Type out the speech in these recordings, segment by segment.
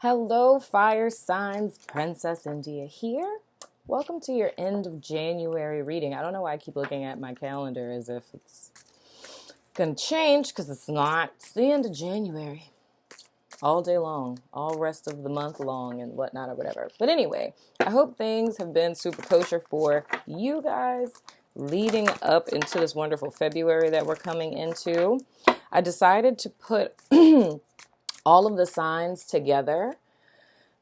Hello, fire signs. Princess India here. Welcome to your end of January reading. I don't know why I keep looking at my calendar as if it's going to change because it's not. It's the end of January. All day long, all rest of the month long and whatnot or whatever. But anyway, I hope things have been super kosher for you guys leading up into this wonderful February that we're coming into. I decided to put all of the signs together.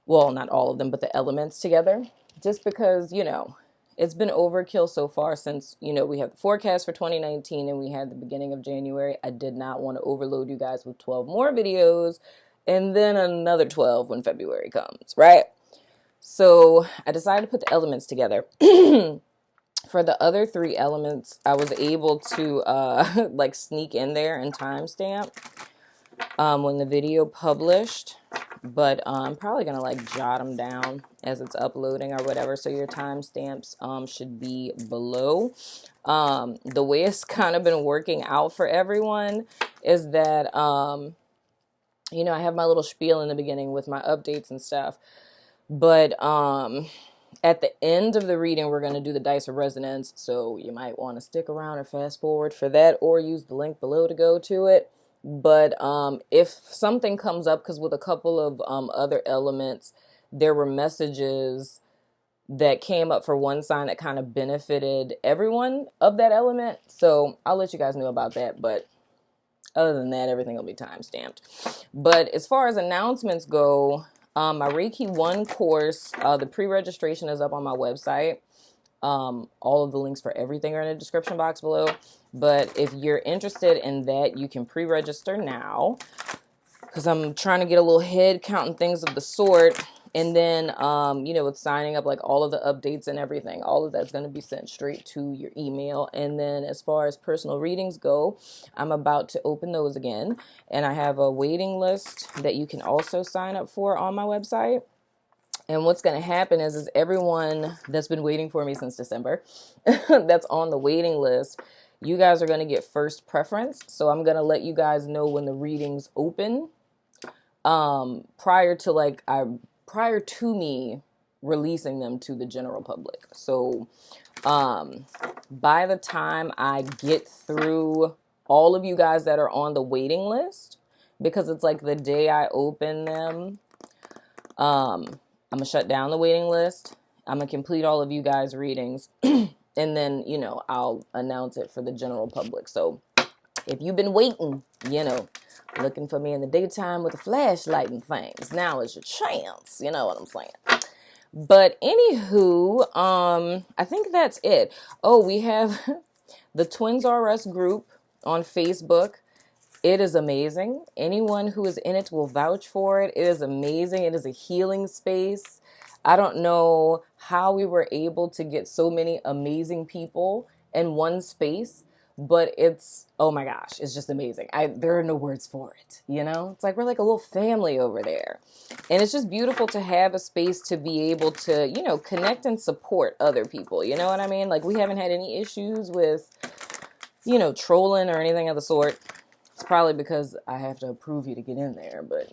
Well, not all of them, but the elements together. Just because, it's been overkill so far since, we have the forecast for 2019 and we had the beginning of January. I did not want to overload you guys with 12 more videos and then another 12 when February comes, right? So I decided to put the elements together. For the other three elements, I was able to sneak in there and timestamp when the video published, but I'm probably gonna jot them down as it's uploading or whatever, so your timestamps should be below. The way it's kind of been working out for everyone is that I have my little spiel in the beginning with my updates and stuff, but at the end of the reading, we're going to do the dice of resonance, so you might want to stick around or fast forward for that, or use the link below to go to it. But if something comes up, because with a couple of other elements, there were messages that came up for one sign that kind of benefited everyone of that element. So I'll let you guys know about that. But other than that, everything will be time-stamped. But as far as announcements go, my Reiki 1 course, the pre-registration is up on my website. All of the links for everything are in the description box below. But if you're interested in that, you can pre-register now, because I'm trying to get a little head count and things of the sort. And then, with signing up, all of the updates and everything, all of that's going to be sent straight to your email. And then as far as personal readings go, I'm about to open those again. And I have a waiting list that you can also sign up for on my website. And what's going to happen is everyone that's been waiting for me since December, that's on the waiting list, you guys are going to get first preference. So I'm going to let you guys know when the readings open, prior to me releasing them to the general public. So by the time I get through all of you guys that are on the waiting list, because it's the day I open them, I'm going to shut down the waiting list. I'm going to complete all of you guys' readings. And then, I'll announce it for the general public. So if you've been waiting, looking for me in the daytime with a flashlight and things, now is your chance. You know what I'm saying? But anywho, I think that's it. Oh, we have the Twins R Us group on Facebook. It is amazing. Anyone who is in it will vouch for it. It is amazing. It is a healing space. I don't know how we were able to get so many amazing people in one space, but oh my gosh, it's just amazing. There are no words for it, It's we're like a little family over there. And it's just beautiful to have a space to be able to, connect and support other people. You know what I mean? We haven't had any issues with, trolling or anything of the sort. It's probably because I have to approve you to get in there, but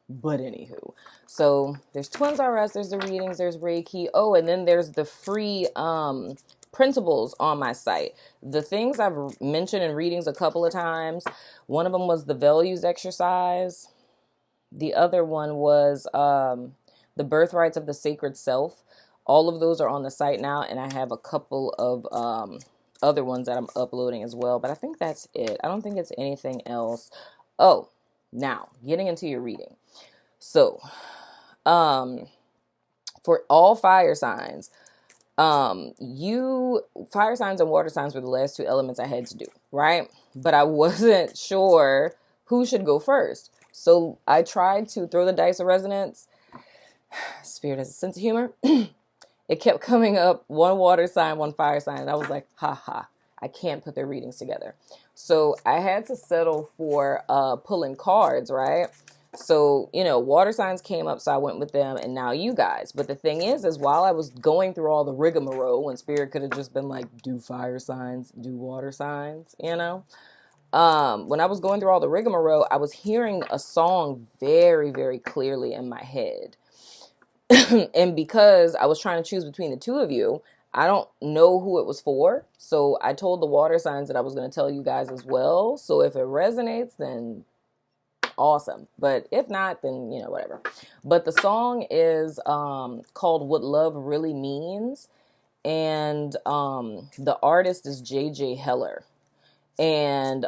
But anywho, so there's Twins R Us, there's the readings, there's Reiki. Oh, and then there's the free principles on my site. The things I've mentioned in readings a couple of times. One of them was the values exercise. The other one was the birthrights of the sacred self. All of those are on the site now, and I have a couple of other ones that I'm uploading as well, but I think that's it. I don't think it's anything else. Oh, now getting into your reading. So, for all fire signs, fire signs and water signs were the last two elements I had to do, right? But I wasn't sure who should go first. So I tried to throw the dice of resonance. Spirit has a sense of humor. It kept coming up, one water sign, one fire sign. And I was like, ha, I can't put their readings together. So I had to settle for pulling cards, right? So, water signs came up, so I went with them, and now you guys. But the thing is while I was going through all the rigmarole, when Spirit could have just been like, do fire signs, do water signs, when I was going through all the rigmarole, I was hearing a song very, very clearly in my head. And because I was trying to choose between the two of you, I don't know who it was for. So I told the water signs that I was going to tell you guys as well. So if it resonates, then awesome. But if not, then, you know, whatever. But the song is called What Love Really Means. And the artist is J.J. Heller. And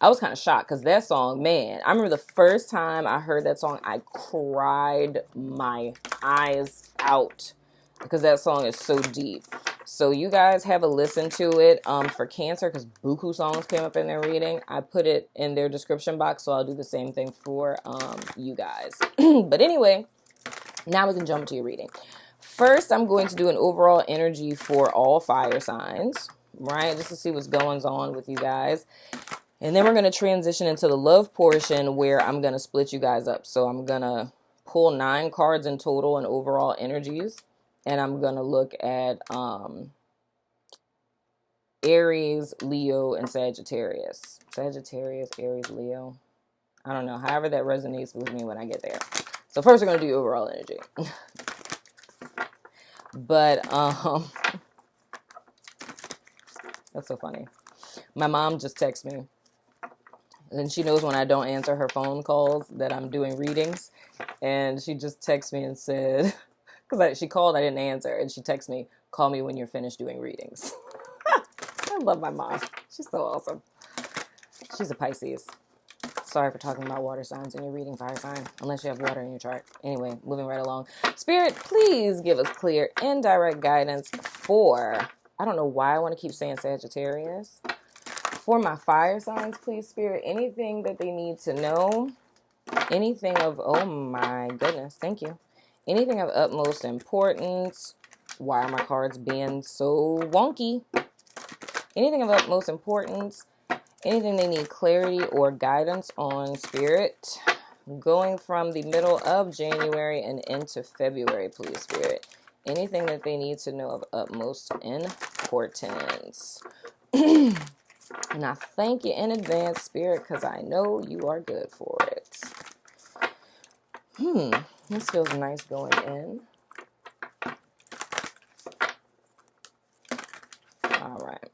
I was kind of shocked because that song, man, I remember the first time I heard that song, I cried my eyes out because that song is so deep. So you guys have a listen to it for Cancer, because buku songs came up in their reading. I put it in their description box, so I'll do the same thing for you guys. But anyway, now we can jump to your reading. First, I'm going to do an overall energy for all fire signs, right? Just to see what's going on with you guys. And then we're going to transition into the love portion where I'm going to split you guys up. So I'm going to pull 9 cards in total and overall energies. And I'm going to look at Aries, Leo, and Sagittarius. Sagittarius, Aries, Leo. I don't know. However that resonates with me when I get there. So first we're going to do overall energy. But that's so funny. My mom just texted me. And she knows when I don't answer her phone calls that I'm doing readings. And she just texted me and said, because she called, I didn't answer. And she texted me, call me when you're finished doing readings. I love my mom. She's so awesome. She's a Pisces. Sorry for talking about water signs in your reading, fire sign, unless you have water in your chart. Anyway, moving right along. Spirit, please give us clear, indirect guidance for, I don't know why I want to keep saying Sagittarius. For my fire signs, please, Spirit, anything that they need to know, anything of, oh my goodness, thank you. Anything of utmost importance. Why are my cards being so wonky? Anything of utmost importance, anything they need clarity or guidance on, Spirit, going from the middle of January and into February, please, Spirit. Anything that they need to know of utmost importance. And I thank you in advance, Spirit, because I know you are good for it. This feels nice going in. All right.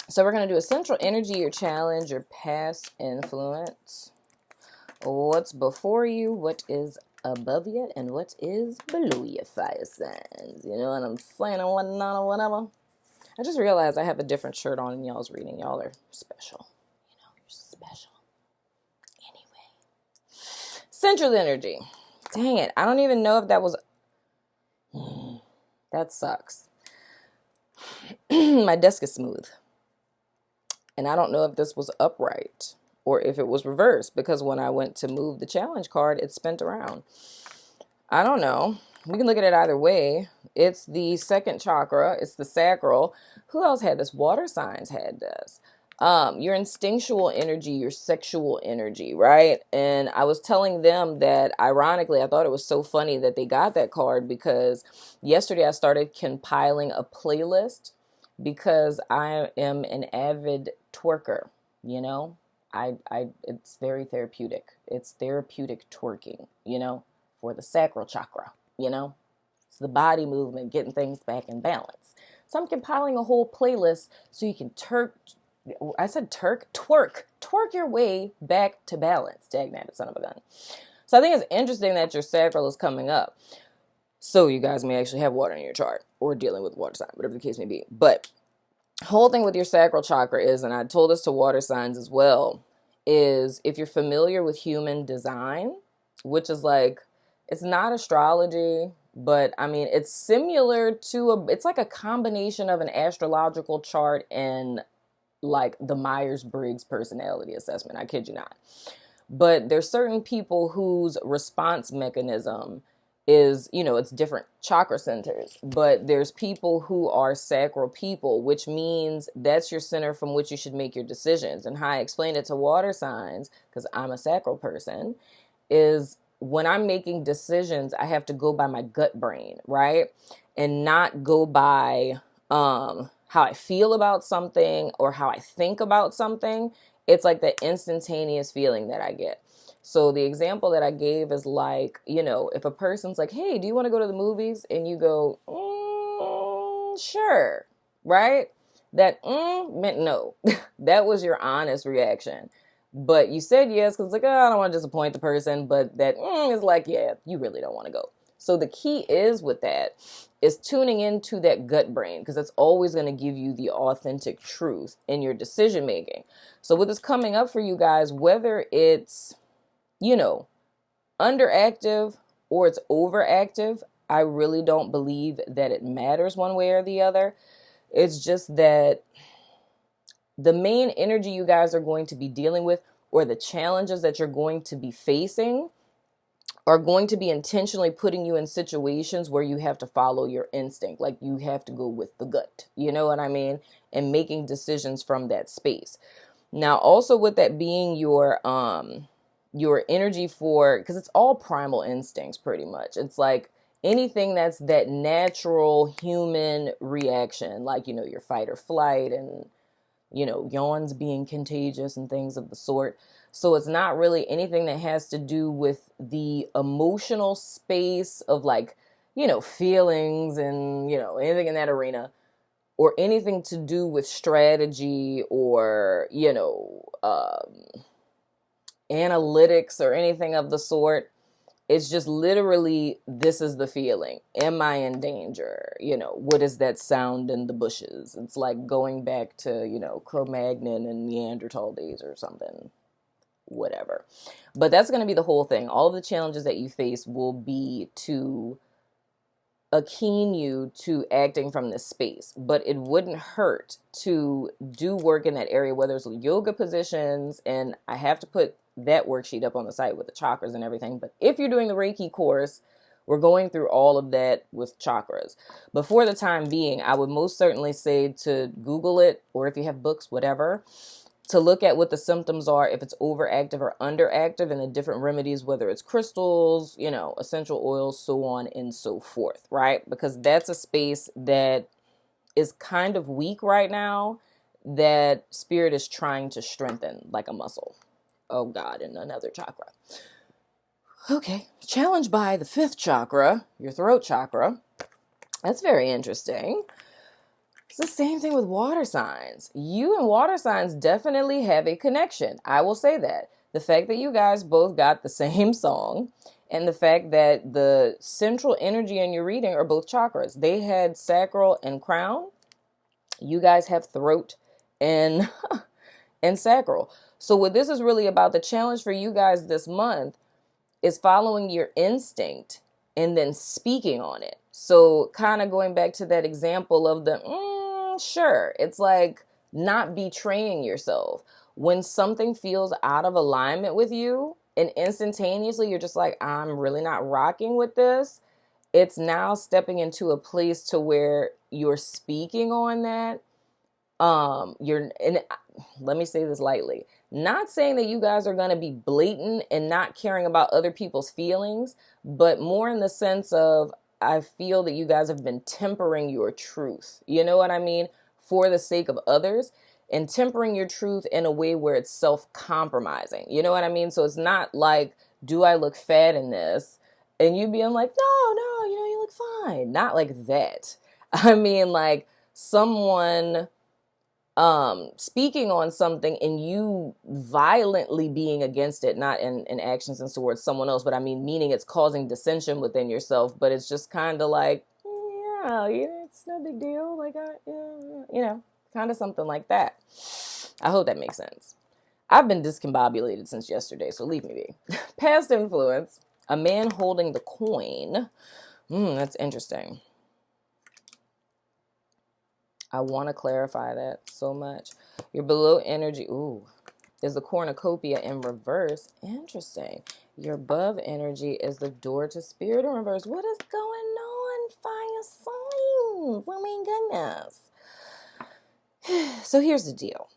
So we're going to do a central energy, your challenge, your past influence. What's before you, what is above you, and what is below you, fire signs. You know what I'm saying, and whatnot, or whatever. I just realized I have a different shirt on in y'all's reading. Y'all are special. You know, you're special. Anyway. Central energy. Dang it. I don't even know if that was... That sucks. My desk is smooth. And I don't know if this was upright or if it was reversed, because when I went to move the challenge card, it spent around. I don't know. We can look at it either way. It's the second chakra. It's the sacral. Who else had this? Water signs had this. Your instinctual energy, your sexual energy, right? And I was telling them that, ironically, I thought it was so funny that they got that card, because yesterday I started compiling a playlist, because I am an avid twerker, you know? It's very therapeutic. It's therapeutic twerking, you know, for the sacral chakra, you know? It's the body movement, getting things back in balance. So I'm compiling a whole playlist so you can twerk your way back to balance. Dagnabbit, son of a gun. So I think it's interesting that your sacral is coming up. So you guys may actually have water in your chart, or dealing with water sign, whatever the case may be. But whole thing with your sacral chakra is, and I told this to water signs as well, is if you're familiar with human design, which is like, it's not astrology, but I mean, it's similar to it's like a combination of an astrological chart and like the Myers-Briggs personality assessment. I kid you not. But there's certain people whose response mechanism is, it's different chakra centers. But there's people who are sacral people, which means that's your center from which you should make your decisions. And how I explain it to water signs, because I'm a sacral person, is when I'm making decisions, I have to go by my gut brain, right? And not go by how I feel about something or how I think about something. It's like the instantaneous feeling that I get. So the example that I gave is like, if a person's like, hey, do you want to go to the movies? And you go, sure, right? That meant no. That was your honest reaction. But you said yes because like, I don't want to disappoint the person. But that is like, yeah, you really don't want to go. So the key is with that is tuning into that gut brain, because it's always going to give you the authentic truth in your decision making. So what is coming up for you guys, whether it's, underactive or it's overactive, I really don't believe that it matters one way or the other. It's just that the main energy you guys are going to be dealing with, or the challenges that you're going to be facing, are going to be intentionally putting you in situations where you have to follow your instinct. Like you have to go with the gut, you know what I mean? And making decisions from that space. Now, also with that being your energy for, because it's all primal instincts pretty much. It's like anything that's that natural human reaction, like, your fight or flight and, yawns being contagious and things of the sort. So it's not really anything that has to do with the emotional space of like, feelings and, anything in that arena, or anything to do with strategy or, analytics or anything of the sort. It's just literally, this is the feeling. Am I in danger? What is that sound in the bushes? It's like going back to, Cro-Magnon and Neanderthal days or something, whatever. But that's going to be the whole thing. All of the challenges that you face will be to akin you to acting from this space, but it wouldn't hurt to do work in that area, whether it's yoga positions, and I have to put that worksheet up on the site with the chakras and everything. But if you're doing the Reiki course, we're going through all of that with chakras. But for the time being, I would most certainly say to Google it, or if you have books, whatever, to look at what the symptoms are, if it's overactive or underactive, and the different remedies, whether it's crystals, essential oils, so on and so forth, right? Because that's a space that is kind of weak right now, that spirit is trying to strengthen like a muscle. Oh God, and another chakra. Okay, challenged by the 5th chakra, your throat chakra. That's very interesting. It's the same thing with water signs. You and water signs definitely have a connection. I will say that. The fact that you guys both got the same song, and the fact that the central energy in your reading are both chakras. They had sacral and crown. You guys have throat and and sacral. So what this is really about, the challenge for you guys this month, is following your instinct and then speaking on it. So kind of going back to that example of the sure, it's like not betraying yourself. When something feels out of alignment with you and instantaneously you're just like, I'm really not rocking with this, it's now stepping into a place to where you're speaking on that. And let me say this lightly, not saying that you guys are going to be blatant and not caring about other people's feelings, but more in the sense of, I feel that you guys have been tempering your truth. You know what I mean? For the sake of others, and tempering your truth in a way where it's self-compromising. You know what I mean? So it's not like, do I look fat in this? And you being like, no, you look fine. Not like that. I mean, like someone speaking on something and you violently being against it, not in actions and towards someone else, but I mean, meaning it's causing dissension within yourself, but it's just kind of like, yeah, it's no big deal. Like, kind of something like that. I hope that makes sense. I've been discombobulated since yesterday, so leave me be. Past influence, a man holding the coin. That's interesting. I want to clarify that so much. You're below energy. Ooh, is the cornucopia in reverse. Interesting. Your above energy is the door to spirit in reverse. What is going on, fire signs? Oh my goodness. So here's the deal.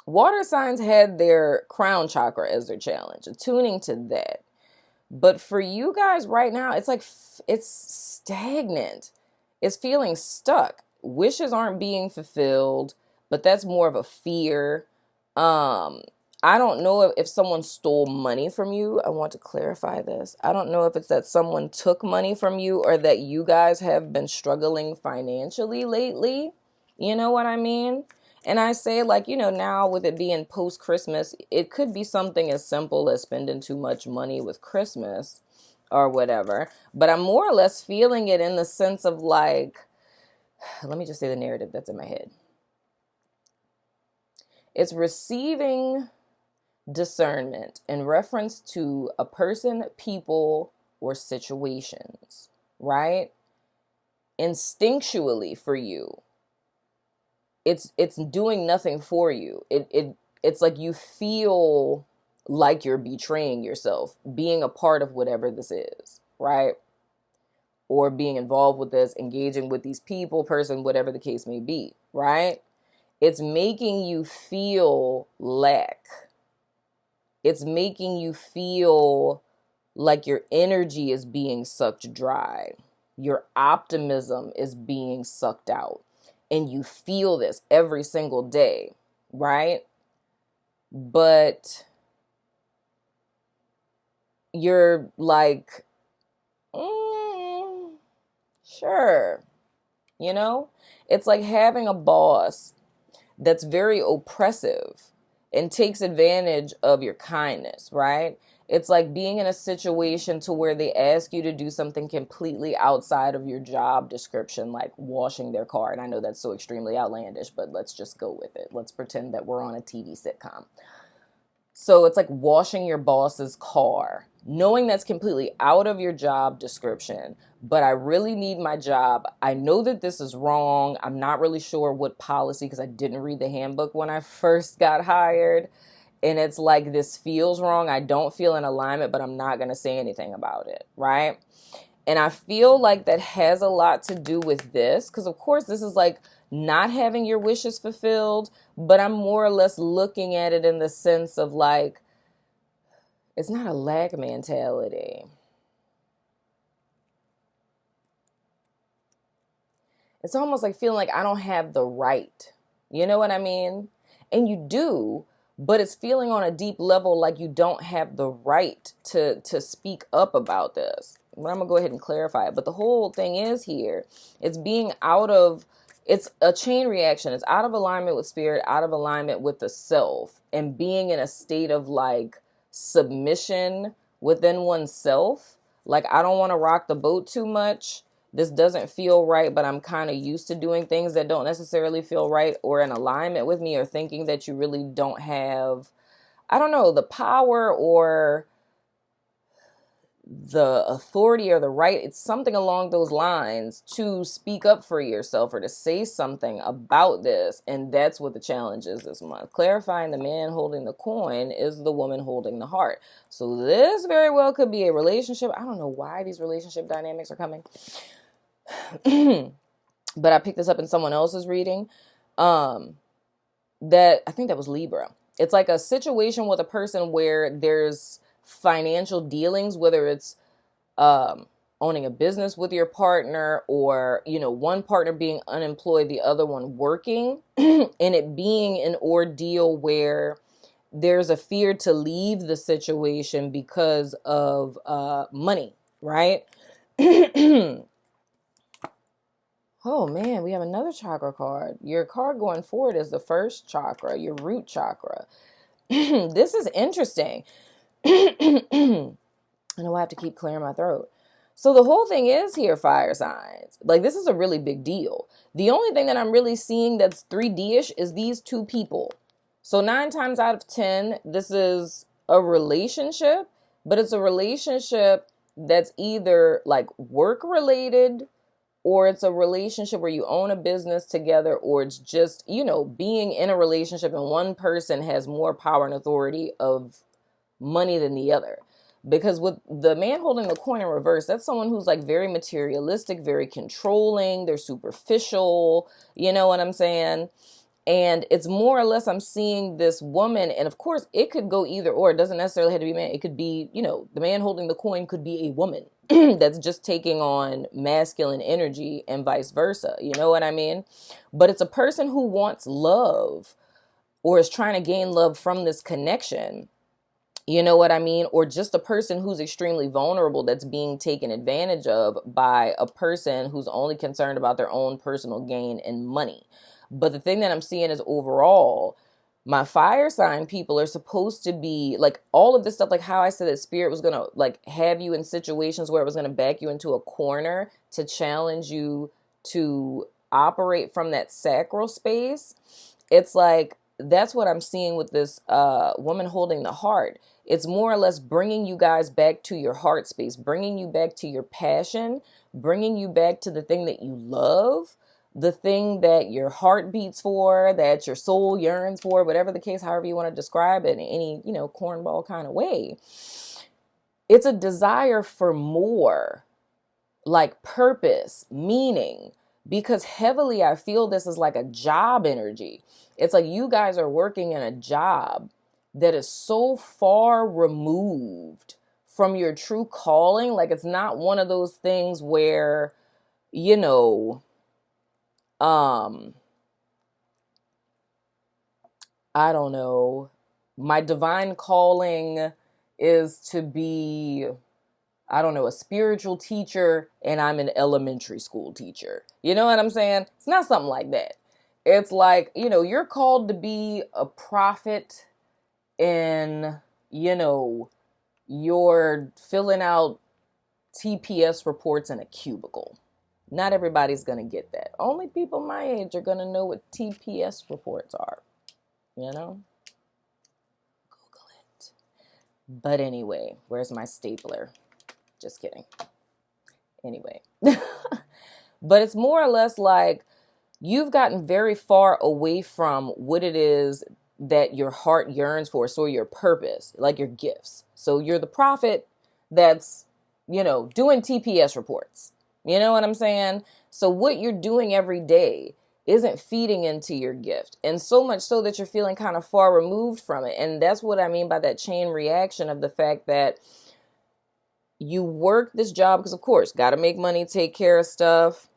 Water signs had their crown chakra as their challenge, attuning to that. But for you guys right now, it's like it's stagnant. It's feeling stuck. Wishes aren't being fulfilled, but that's more of a fear. I don't know if someone stole money from you. I want to clarify this. I don't know if it's that someone took money from you or that you guys have been struggling financially lately. You know what I mean? And I say, like, you know, now with it being post-Christmas, it could be something as simple as spending too much money with Christmas or whatever. But I'm more or less feeling it in the sense of like, let me just say the narrative that's in my head. It's receiving discernment in reference to a person, people, or situations, right? Instinctually for you. It's doing nothing for you. It's like you feel like you're betraying yourself, being a part of whatever this is, right? Or being involved with this, engaging with these people, person, whatever the case may be, right? It's making you feel lack. It's making you feel like your energy is being sucked dry. Your optimism is being sucked out. And you feel this every single day, right? But you're like, sure. You know? It's like having a boss that's very oppressive and takes advantage of your kindness, right? It's like being in a situation to where they ask you to do something completely outside of your job description, like washing their car. And I know that's so extremely outlandish, but let's just go with it. Let's pretend that we're on a TV sitcom. So it's like washing your boss's car, knowing that's completely out of your job description, but I really need my job. I know that this is wrong. I'm not really sure what policy, because I didn't read the handbook when I first got hired. And it's like, this feels wrong. I don't feel in alignment, but I'm not going to say anything about it, right? And I feel like that has a lot to do with this, because of course this is like not having your wishes fulfilled, but I'm more or less looking at it in the sense of like, it's not a lack mentality. It's almost like feeling like I don't have the right. You know what I mean? And you do, but it's feeling on a deep level like you don't have the right to speak up about this. But I'm going to go ahead and clarify it. But the whole thing is here, it's being out of, it's a chain reaction. It's out of alignment with spirit, out of alignment with the self, and being in a state of like submission within oneself. Like, I don't want to rock the boat too much. This doesn't feel right, but I'm kind of used to doing things that don't necessarily feel right or in alignment with me, or thinking that you really don't have, I don't know, the power or the authority or the right. It's something along those lines to speak up for yourself or to say something about this. And that's what the challenge is this month. Clarifying the man holding the coin is the woman holding the heart. So this very well could be a relationship. I don't know why these relationship dynamics are coming. But I picked this up in someone else's reading. That I think that was Libra. It's like a situation with a person where there's financial dealings, whether it's owning a business with your partner, or, you know, one partner being unemployed, the other one working, and it being an ordeal where there's a fear to leave the situation because of money, right? Oh man, we have another chakra card. Your card going forward is the first chakra, your root chakra. This is interesting. I know I have to keep clearing my throat. So the whole thing is here, fire signs. Like, this is a really big deal. The only thing that I'm really seeing that's 3D-ish is these two people. So 9 times out of 10, this is a relationship, but it's a relationship that's either like work related or it's a relationship where you own a business together, or it's just, you know, being in a relationship and one person has more power and authority of money than the other. Because with the man holding the coin in reverse, that's someone who's like very materialistic, very controlling, they're superficial, you know what I'm saying? And it's more or less, I'm seeing this woman, and of course it could go either or. It doesn't necessarily have to be a man. It could be, you know, the man holding the coin could be a woman that's just taking on masculine energy and vice versa. You know what I mean? But it's a person who wants love or is trying to gain love from this connection. You know what I mean? Or just a person who's extremely vulnerable that's being taken advantage of by a person who's only concerned about their own personal gain and money. But the thing that I'm seeing is overall, my fire sign people are supposed to be like all of this stuff, like how I said that spirit was going to like have you in situations where it was going to back you into a corner to challenge you to operate from that sacral space. It's like, that's what I'm seeing with this woman holding the heart. It's more or less bringing you guys back to your heart space, bringing you back to your passion, bringing you back to the thing that you love, the thing that your heart beats for, that your soul yearns for, whatever the case, however you want to describe it in any, you know, cornball kind of way. It's a desire for more, like purpose, meaning, because heavily I feel this is like a job energy. It's like you guys are working in a job that is so far removed from your true calling. Like it's not one of those things where, you know, I don't know, my divine calling is to be, I don't know, a spiritual teacher and I'm an elementary school teacher. You know what I'm saying? It's not something like that. It's like, you know, you're called to be a prophet in, you know, you're filling out TPS reports in a cubicle. Not everybody's going to get that. Only people my age are going to know what TPS reports are. You know? Google it. But anyway, where's my stapler? Just kidding. Anyway. But it's more or less like you've gotten very far away from what it is that your heart yearns for. So your purpose, like your gifts. So you're the prophet that's, you know, doing TPS reports. You know what I'm saying? So what you're doing every day isn't feeding into your gift. And so much so that you're feeling kind of far removed from it. And that's what I mean by that chain reaction of the fact that you work this job because, of course, got to make money, take care of stuff.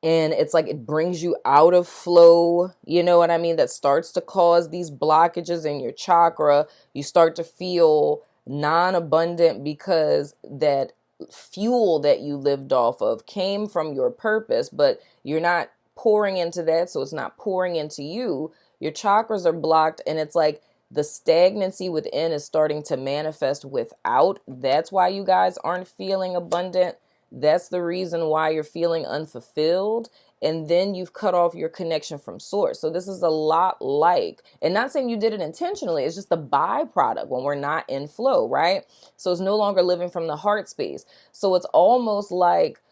And it's like it brings you out of flow. You know what I mean? That starts to cause these blockages in your chakra. You start to feel non-abundant because that fuel that you lived off of came from your purpose, but you're not pouring into that, so it's not pouring into you. Your chakras are blocked, and it's like the stagnancy within is starting to manifest without. That's why you guys aren't feeling abundant. That's the reason why you're feeling unfulfilled. And then you've cut off your connection from source. So this is a lot like, and not saying you did it intentionally, it's just the byproduct when we're not in flow, right? So it's no longer living from the heart space. So it's almost like,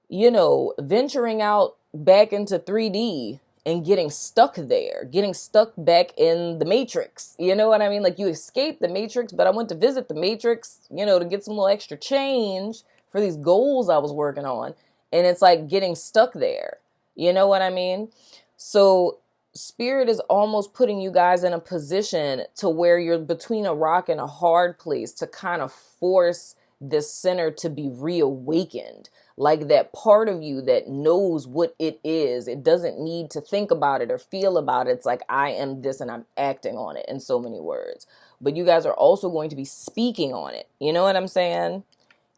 you know, venturing out back into 3D and getting stuck there, getting stuck back in the matrix. You know what I mean? Like you escaped the matrix, but I went to visit the matrix, you know, to get some little extra change for these goals I was working on. And it's like getting stuck there. You know what I mean? So spirit is almost putting you guys in a position to where you're between a rock and a hard place to kind of force this center to be reawakened. Like that part of you that knows what it is. It doesn't need to think about it or feel about it. It's like, I am this and I'm acting on it in so many words. But you guys are also going to be speaking on it. You know what I'm saying?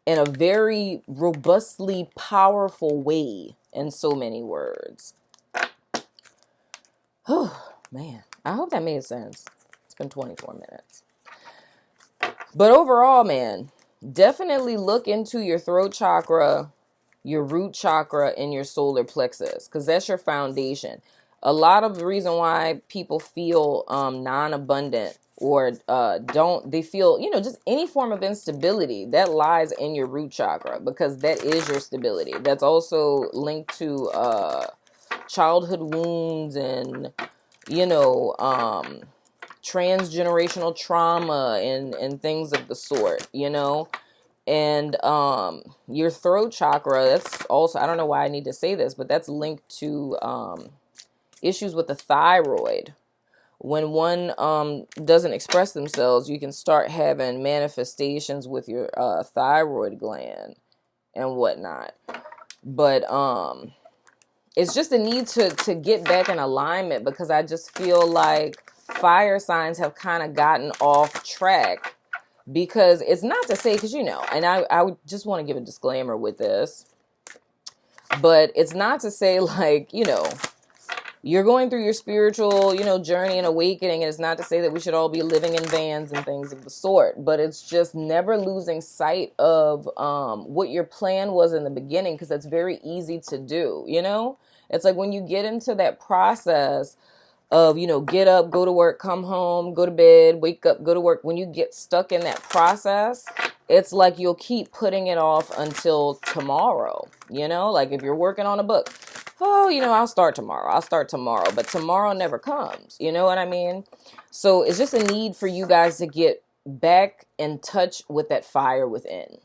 In a very robustly powerful way in so many words. Oh, man. I hope that made sense. It's been 24 minutes. But overall, man, definitely look into your throat chakra, your root chakra, and your solar plexus, because that's your foundation. A lot of the reason why people feel non-abundant or they feel, just any form of instability that lies in your root chakra, because that is your stability. That's also linked to childhood wounds and, transgenerational trauma and things of the sort, and your throat chakra, that's also, I don't know why I need to say this, but that's linked to issues with the thyroid. When one doesn't express themselves, you can start having manifestations with your thyroid gland and whatnot. But it's just a need to get back in alignment, because I just feel like fire signs have kind of gotten off track. Because it's not to say, because, and I would just want to give a disclaimer with this, but it's not to say like, you're going through your spiritual, journey and awakening, and it's not to say that we should all be living in vans and things of the sort, but it's just never losing sight of what your plan was in the beginning, because that's very easy to do, It's like when you get into that process of, get up, go to work, come home, go to bed, wake up, go to work. When you get stuck in that process, it's like you'll keep putting it off until tomorrow, like if you're working on a book, I'll start tomorrow, but tomorrow never comes, you know what I mean? So it's just a need for you guys to get back in touch with that fire within.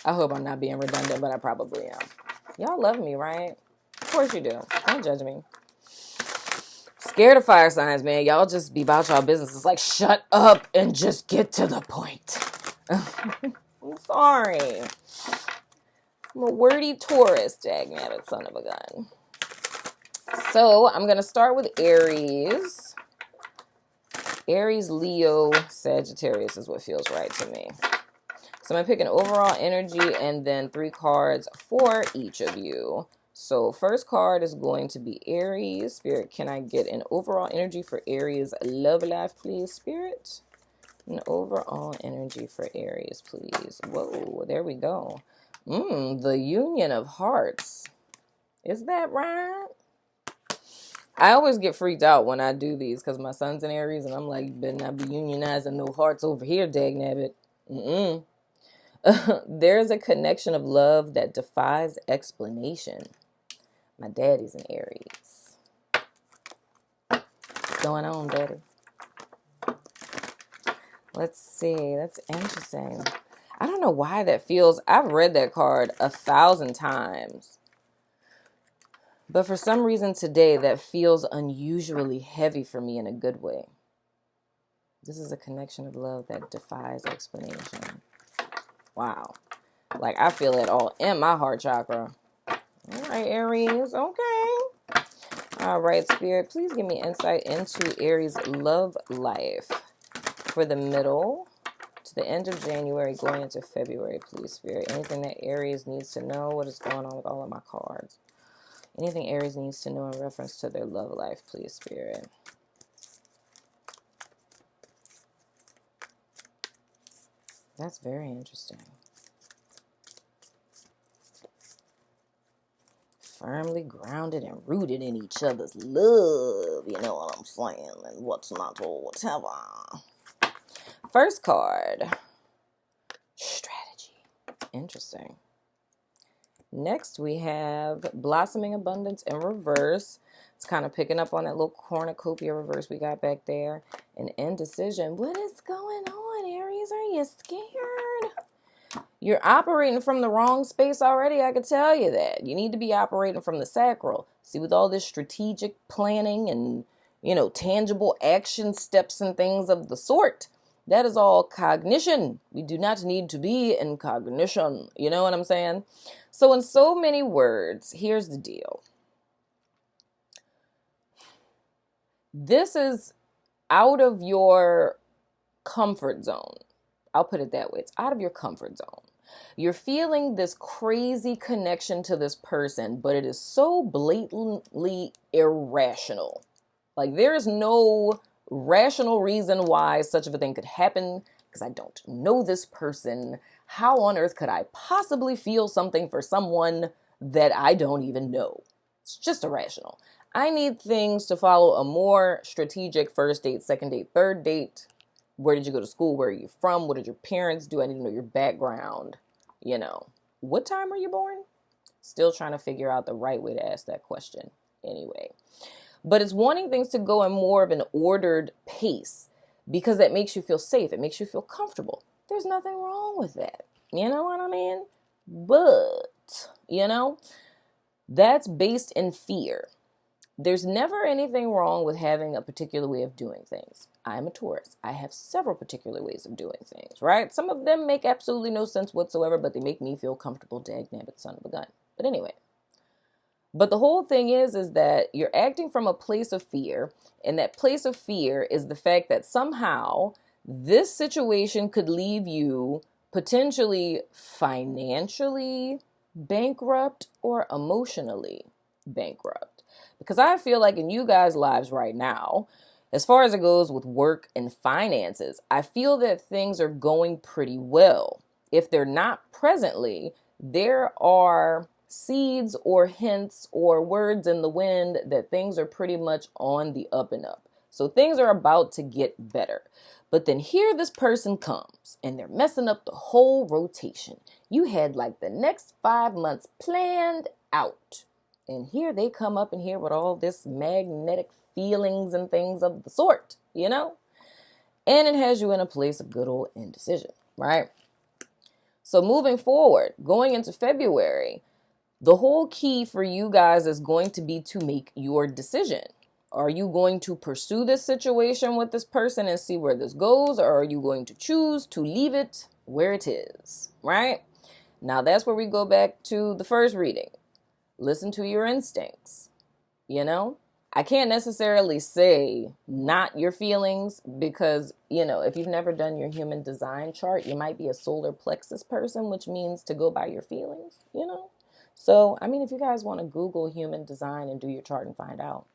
I hope I'm not being redundant, but I probably am. Y'all love me, right? Of course you do. Don't judge me. Scared of fire signs, man. Y'all just be about y'all business. It's like, shut up and just get to the point. I'm sorry. I'm a wordy Taurus, dag-nabbit son of a gun. So I'm going to start with Aries. Aries, Leo, Sagittarius is what feels right to me. So I'm going to pick an overall energy and then 3 cards for each of you. So first card is going to be Aries. Spirit, can I get an overall energy for Aries love life, please, Spirit? An overall energy for Aries, please. Whoa, there we go. The Union of Hearts. Is that right? I always get freaked out when I do these because my son's in Aries and I'm like, you better not be unionizing no hearts over here, dagnabbit. There's a connection of love that defies explanation. My daddy's in Aries. What's going on, daddy? Let's see. That's interesting. I don't know why that feels... I've read that card 1,000 times. But for some reason today, that feels unusually heavy for me in a good way. This is a connection of love that defies explanation. Wow. Like, I feel it all in my heart chakra. All right, Aries. Okay. All right, Spirit. Please give me insight into Aries' love life for the middle to the end of January, going into February, please, Spirit. Anything that Aries needs to know, what is going on with all of my cards. Anything Aries needs to know in reference to their love life, please, Spirit. That's very interesting. Firmly grounded and rooted in each other's love. You know what I'm saying? And what's not or whatever. First card. Strategy. Interesting. Next, we have Blossoming Abundance in reverse. It's kind of picking up on that little cornucopia reverse we got back there. And Indecision. What is going on, Aries? Are you scared? You're operating from the wrong space already, I can tell you that. You need to be operating from the sacral. See, with all this strategic planning and, tangible action steps and things of the sort, that is all cognition. We do not need to be in cognition. You know what I'm saying? So in so many words, here's the deal. This is out of your comfort zone. I'll put it that way. It's out of your comfort zone. You're feeling this crazy connection to this person, but it is so blatantly irrational. Like, there is no rational reason why such of a thing could happen, because I don't know this person. How on earth could I possibly feel something for someone that I don't even know? It's just irrational. I need things to follow a more strategic first date, second date, third date. Where did you go to school? Where are you from? What did your parents do? I need to know your background. You know, what time were you born? Still trying to figure out the right way to ask that question anyway. But it's wanting things to go in more of an ordered pace because that makes you feel safe. It makes you feel comfortable. There's nothing wrong with that. You know what I mean? But, you know, that's based in fear. There's never anything wrong with having a particular way of doing things. I'm a Taurus. I have several particular ways of doing things, right? Some of them make absolutely no sense whatsoever, but they make me feel comfortable, dagnabbit son of a gun. But anyway. But the whole thing is that you're acting from a place of fear, and that place of fear is the fact that somehow this situation could leave you potentially financially bankrupt or emotionally bankrupt. Because I feel like in you guys' lives right now, as far as it goes with work and finances, I feel that things are going pretty well. If they're not presently, there are seeds or hints or words in the wind that things are pretty much on the up and up. So things are about to get better. But then here this person comes and they're messing up the whole rotation. You had like the next 5 months planned out. And here they come up in here with all this magnetic feelings and things of the sort, you know? And it has you in a place of good old indecision, right? So moving forward, going into February, the whole key for you guys is going to be to make your decision. Are you going to pursue this situation with this person and see where this goes? Or are you going to choose to leave it where it is, right? Now that's where we go back to the first reading. Listen to your instincts, you know? I can't necessarily say not your feelings because, you know, if you've never done your human design chart, you might be a solar plexus person, which means to go by your feelings, you know? So, I mean, if you guys want to Google human design and do your chart and find out,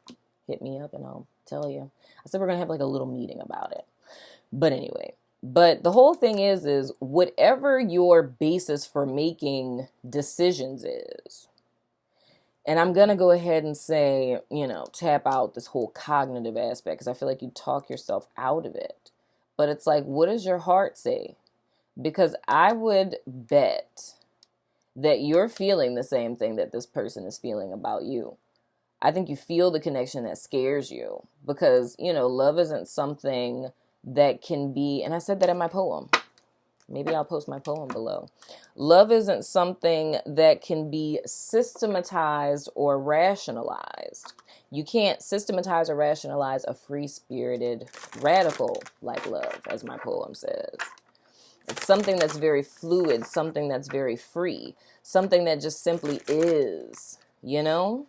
hit me up and I'll tell you. I said we're going to have like a little meeting about it. But anyway, but the whole thing is whatever your basis for making decisions is, and I'm going to go ahead and say, you know, tap out this whole cognitive aspect because I feel like you talk yourself out of it. But it's like, what does your heart say? Because I would bet that you're feeling the same thing that this person is feeling about you. I think you feel the connection that scares you because, you know, love isn't something that can be, and I said that in my poem. Maybe I'll post my poem below. Love isn't something that can be systematized or rationalized. You can't systematize or rationalize a free-spirited radical like love, as my poem says. It's something that's very fluid, something that's very free, something that just simply is, you know?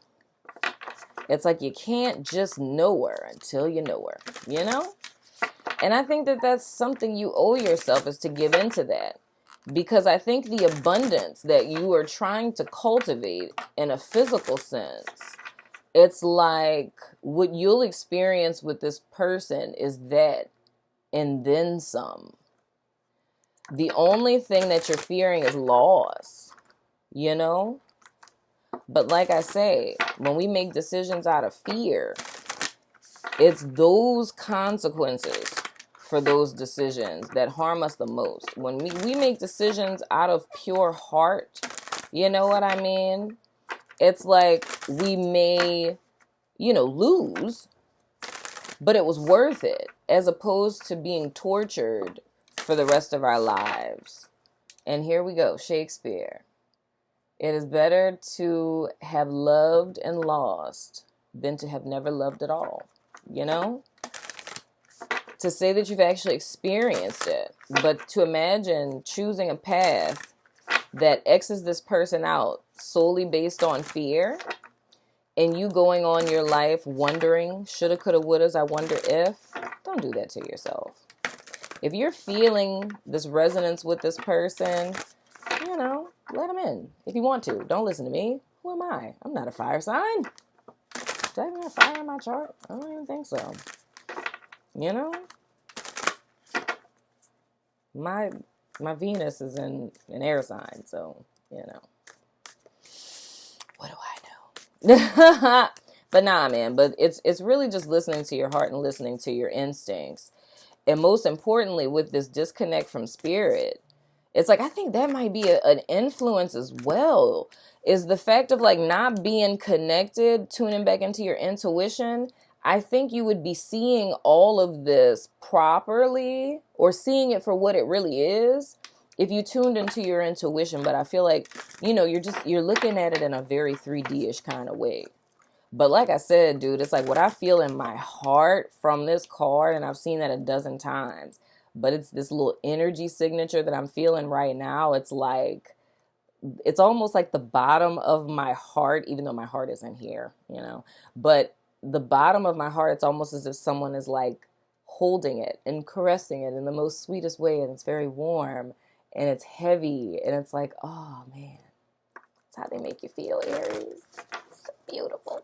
It's like you can't just know her until you know her, you know? And I think that that's something you owe yourself is to give into that. Because I think the abundance that you are trying to cultivate in a physical sense, it's like what you'll experience with this person is that and then some. The only thing that you're fearing is loss, you know? But like I say, when we make decisions out of fear, it's those consequences for those decisions that harm us the most. When we make decisions out of pure heart, you know what I mean? It's like we may, you know, lose, but it was worth it as opposed to being tortured for the rest of our lives. And here we go, Shakespeare. It is better to have loved and lost than to have never loved at all, you know? To say that you've actually experienced it, but to imagine choosing a path that X's this person out solely based on fear and you going on your life wondering, shoulda, coulda, wouldas, I wonder if, don't do that to yourself. If you're feeling this resonance with this person, you know, let them in if you want to. Don't listen to me. Who am I? I'm not a fire sign. Do I even have fire in my chart? I don't even think so. You know? My Venus is in an air sign, so, you know. What do I know? But nah, man. But it's really just listening to your heart and listening to your instincts. And most importantly, with this disconnect from spirit, it's like I think that might be an influence as well. Is the fact of like not being connected, tuning back into your intuition. I think you would be seeing all of this properly or seeing it for what it really is if you tuned into your intuition. But I feel like, you're looking at it in a very 3D-ish kind of way. But like I said, dude, it's like what I feel in my heart from this card, and I've seen that a dozen times, but it's this little energy signature that I'm feeling right now. It's like, it's almost like the bottom of my heart, even though my heart isn't here, but the bottom of my heart, it's almost as if someone is like holding it and caressing it in the most sweetest way. And it's very warm and it's heavy. And it's like, oh man, that's how they make you feel, Aries. So beautiful.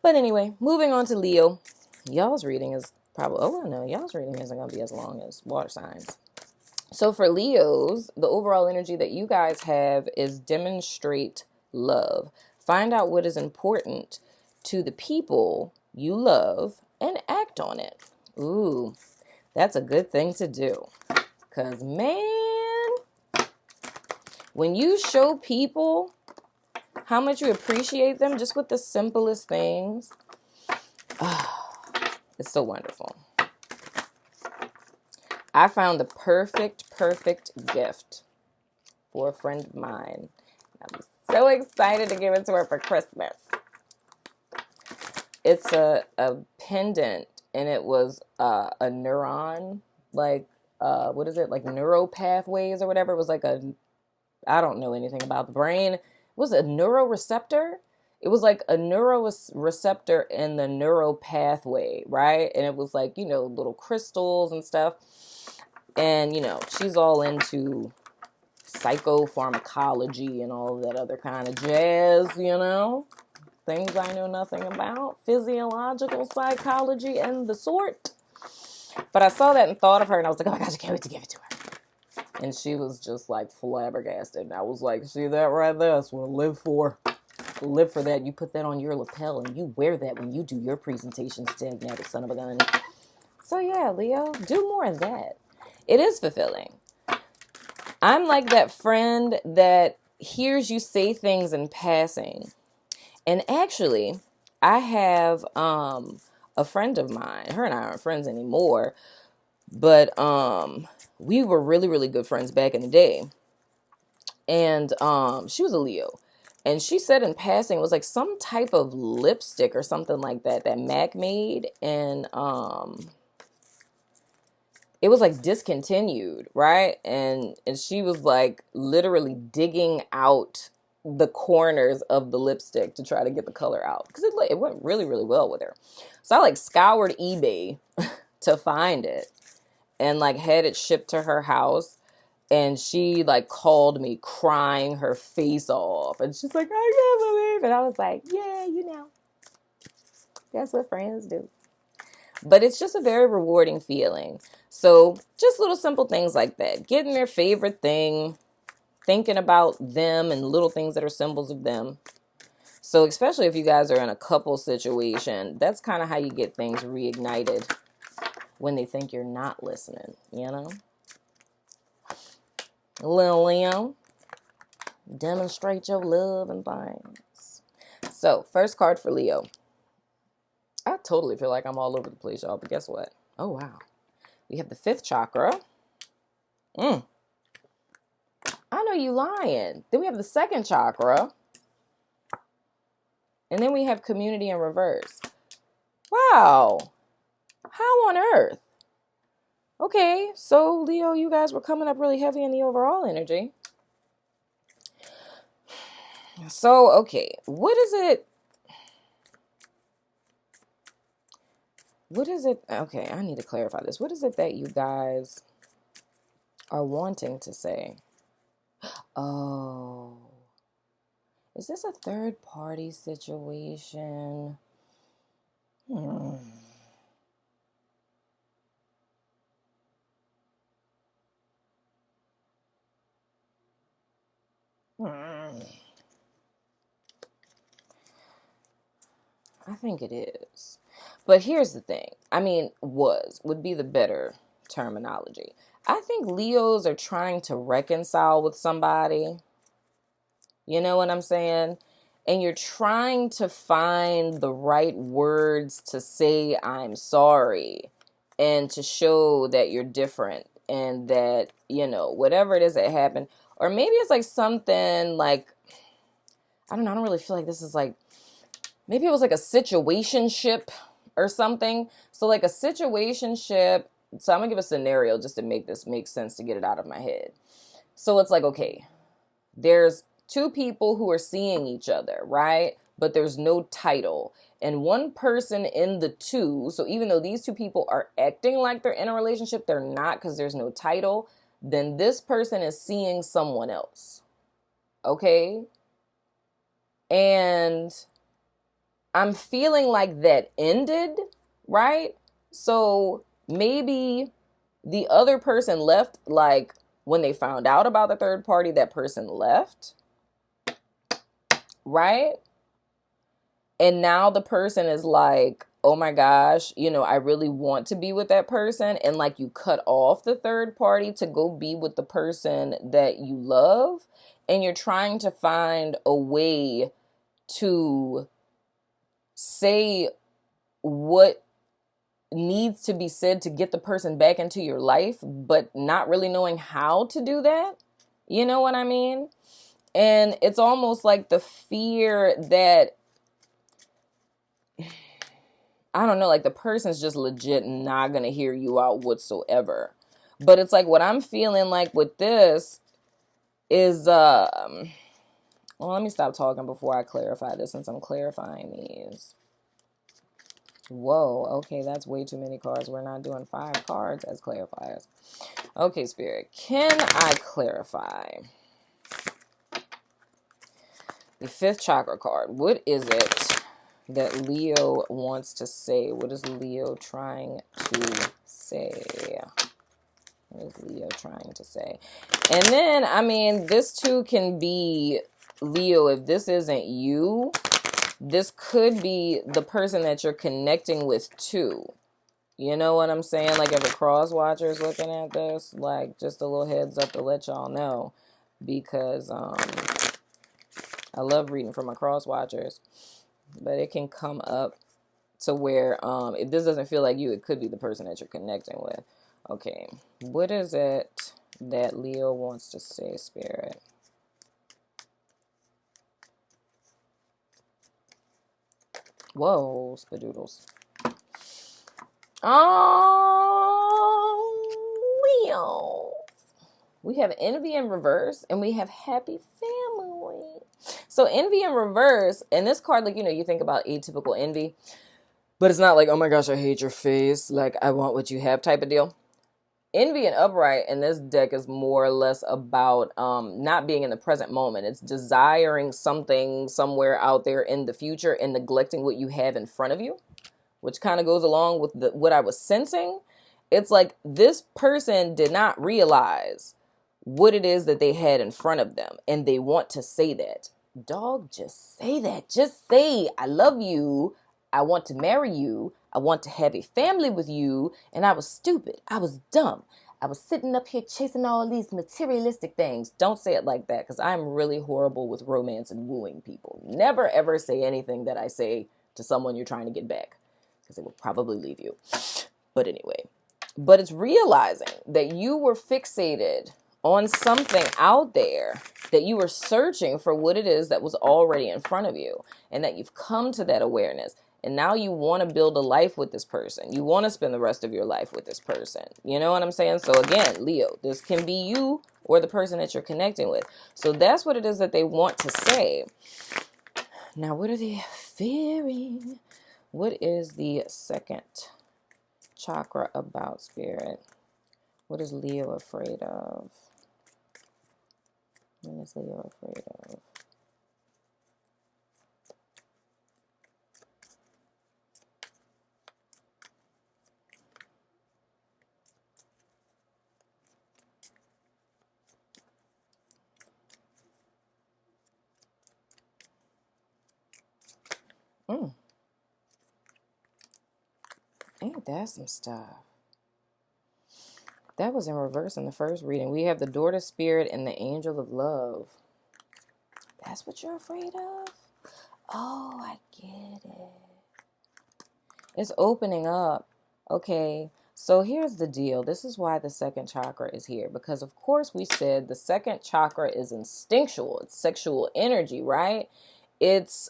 But anyway, moving on to Leo. Y'all's reading is probably, oh no, y'all's reading isn't going to be as long as water signs. So for Leos, the overall energy that you guys have is demonstrate love. Find out what is important to the people you love and act on it. Ooh, that's a good thing to do. Because, man, when you show people how much you appreciate them just with the simplest things, it's so wonderful. I found the perfect gift for a friend of mine. I'm so excited to give it to her for Christmas. It's a pendant, and it was a neuron, like, what is it, like neural pathways or whatever. It was like I don't know anything about the brain. It was a neuroreceptor. It was like a neuroreceptor in the neural pathway, right? And it was like, little crystals and stuff. And, she's all into psychopharmacology and all of that other kind of jazz, things I know nothing about, physiological psychology and the sort. But I saw that and thought of her, and I was like, oh my gosh, I can't wait to give it to her. And she was just like flabbergasted. And I was like, see that right there? That's what I live for. Live for that. You put that on your lapel and you wear that when you do your presentations, dang nabbit son of a gun. So yeah, Leo, do more of that. It is fulfilling. I'm like that friend that hears you say things in passing. And actually, I have a friend of mine. Her and I aren't friends anymore. But we were really, really good friends back in the day. And she was a Leo. And she said in passing, it was like some type of lipstick or something like that Mac made. And it was like discontinued, right? And she was like literally digging out the corners of the lipstick to try to get the color out. Because it went really, really well with her. So I like scoured eBay to find it. And like had it shipped to her house. And she like called me crying her face off. And she's like, I can't believe it. I was like, yeah, that's what friends do. But it's just a very rewarding feeling. So just little simple things like that. Getting their favorite thing. Thinking about them and little things that are symbols of them. So especially if you guys are in a couple situation, that's kind of how you get things reignited when they think you're not listening, Little Leo, demonstrate your love and things. So, first card for Leo. I totally feel like I'm all over the place, y'all, but guess what? Oh, wow. We have the 5th chakra. I know you lying. Then we have the 2nd chakra. And then we have community in reverse. Wow. How on earth? Okay, so Leo, you guys were coming up really heavy in the overall energy. So, okay, what is it? Okay, I need to clarify this. What is it that you guys are wanting to say? Oh, is this a third party situation? I think it is. But here's the thing. I mean, would be the better terminology. I think Leos are trying to reconcile with somebody. You know what I'm saying? And you're trying to find the right words to say, I'm sorry, and to show that you're different and that, you know, whatever it is that happened. Or maybe it's like something like, I don't know, I don't really feel like this is like, maybe it was like a situationship or something. So like a situationship. So I'm gonna give a scenario just to make this make sense to get it out of my head. So it's like, okay, there's two people who are seeing each other, right? But there's no title. And one person in the two, so even though these two people are acting like they're in a relationship, they're not because there's no title. Then this person is seeing someone else. Okay? And I'm feeling like that ended, right? So maybe the other person left, like when they found out about the third party, that person left, right? And now the person is like, oh my gosh, you know, I really want to be with that person. And like you cut off the third party to go be with the person that you love. And you're trying to find a way to say what needs to be said to get the person back into your life, but not really knowing how to do that. You know what I mean? And it's almost like the fear that, I don't know, like the person's just legit not going to hear you out whatsoever. But it's like what I'm feeling like with this is, well, let me stop talking before I clarify this since I'm clarifying these. Whoa, okay, that's way too many cards. We're not doing 5 cards as clarifiers. Okay, Spirit, can I clarify the 5th chakra card? What is it that Leo wants to say? What is Leo trying to say? What is Leo trying to say? And then, I mean, this too can be Leo. If this isn't you, this could be the person that you're connecting with too. You know what I'm saying? Like if a crosswatcher is looking at this, like just a little heads up to let y'all know, because I love reading from my crosswatchers, but it can come up to where if this doesn't feel like you, it could be the person that you're connecting with. Okay, what is it that Leo wants to say, Spirit? Whoa, spadoodles. Leo. We have envy in reverse, and we have happy family. So envy in reverse, and this card, like, you know, you think about atypical envy, but it's not like, oh my gosh, I hate your face, like, I want what you have type of deal. Envy and upright in this deck is more or less about not being in the present moment. It's desiring something somewhere out there in the future and neglecting what you have in front of you, which kind of goes along with what I was sensing. It's like this person did not realize what it is that they had in front of them, and they want to say that. Dog, just say that. Just say, I love you. I want to marry you. I want to have a family with you. And I was stupid. I was dumb. I was sitting up here chasing all these materialistic things. Don't say it like that, because I'm really horrible with romance and wooing people. Never, ever say anything that I say to someone you're trying to get back, because it will probably leave you. But anyway, but it's realizing that you were fixated on something out there, that you were searching for what it is that was already in front of you, and that you've come to that awareness. And now you want to build a life with this person. You want to spend the rest of your life with this person. You know what I'm saying? So again, Leo, this can be you or the person that you're connecting with. So that's what it is that they want to say. Now, what are they fearing? What is the 2nd chakra about, Spirit? What is Leo afraid of? What is Leo afraid of? Ain't that some stuff? That was in reverse in the first reading. We have the daughter spirit and the angel of love. That's what you're afraid of? Oh, I get it. It's opening up. Okay, so here's the deal. This is why the second chakra is here. Because, of course, we said the second chakra is instinctual. It's sexual energy, right? It's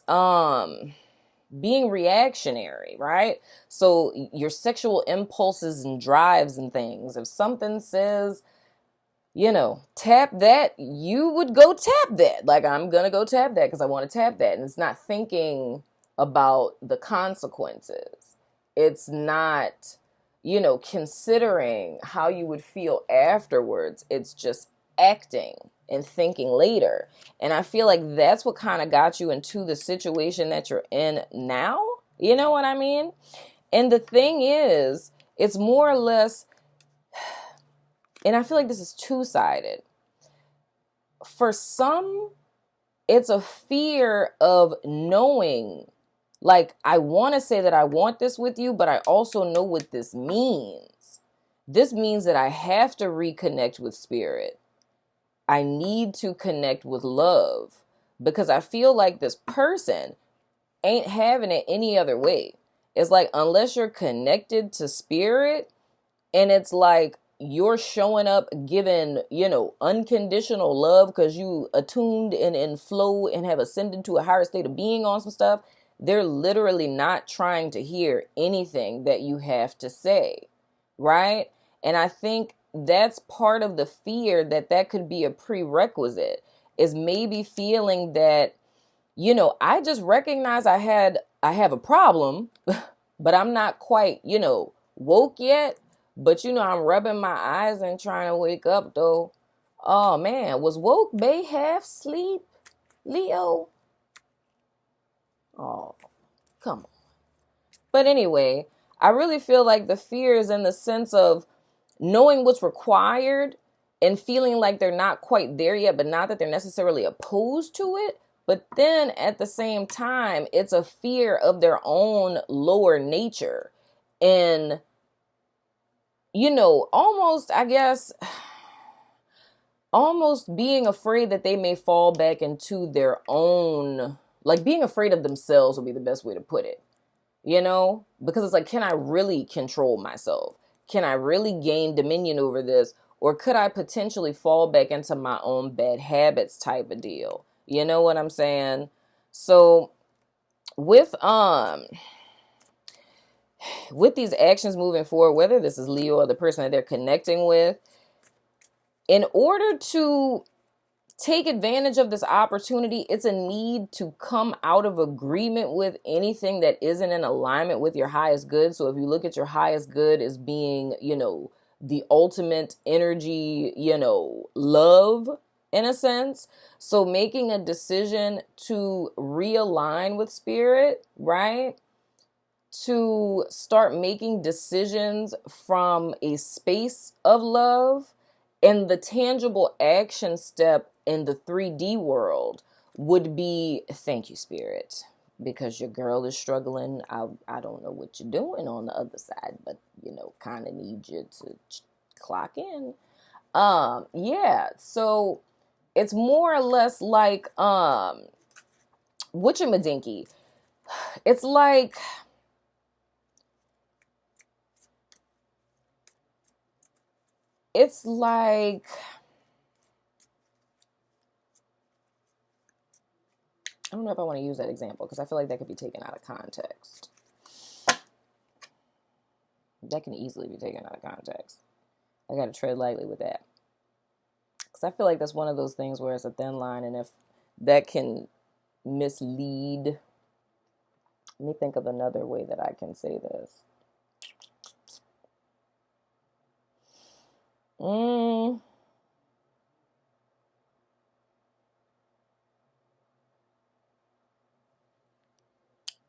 being reactionary, right? So your sexual impulses and drives and things. If something says, tap that, you would go tap that. Like, I'm going to go tap that because I want to tap that. And it's not thinking about the consequences. It's not, considering how you would feel afterwards. It's just acting and thinking later. And I feel like that's what kind of got you into the situation that you're in now. You know what I mean? And the thing is, it's more or less, and I feel like this is two-sided. For some, it's a fear of knowing, like, I want to say that I want this with you, but I also know what this means. This means that I have to reconnect with spirit. I need to connect with love because I feel like this person ain't having it any other way. It's like, unless you're connected to spirit, and it's like you're showing up giving, unconditional love because you attuned and in flow and have ascended to a higher state of being on some stuff, they're literally not trying to hear anything that you have to say, right? And I think that's part of the fear that could be a prerequisite, is maybe feeling that, I just recognize I have a problem, but I'm not quite, woke yet. But, I'm rubbing my eyes and trying to wake up, though. Oh, man. Was woke bay half sleep, Leo? Oh, come on. But anyway, I really feel like the fear is in the sense of knowing what's required and feeling like they're not quite there yet, but not that they're necessarily opposed to it. But then at the same time, it's a fear of their own lower nature. And almost, I guess, almost being afraid that they may fall back into their own, like being afraid of themselves would be the best way to put it, because it's like, can I really control myself? Can I really gain dominion over this? Or could I potentially fall back into my own bad habits type of deal? You know what I'm saying? So with these actions moving forward, whether this is Leo or the person that they're connecting with, in order to take advantage of this opportunity, it's a need to come out of agreement with anything that isn't in alignment with your highest good. So if you look at your highest good as being, the ultimate energy, love in a sense. So making a decision to realign with spirit, right? To start making decisions from a space of love, and the tangible action step in the 3D world would be, thank you, spirit, because your girl is struggling. I don't know what you're doing on the other side, but, kind of need you to clock in. Yeah, so it's more or less like, whatchamadinky. It's like, I don't know if I want to use that example because I feel like that could be taken out of context. That can easily be taken out of context. I got to tread lightly with that. Because I feel like that's one of those things where it's a thin line, and if that can mislead, let me think of another way that I can say this.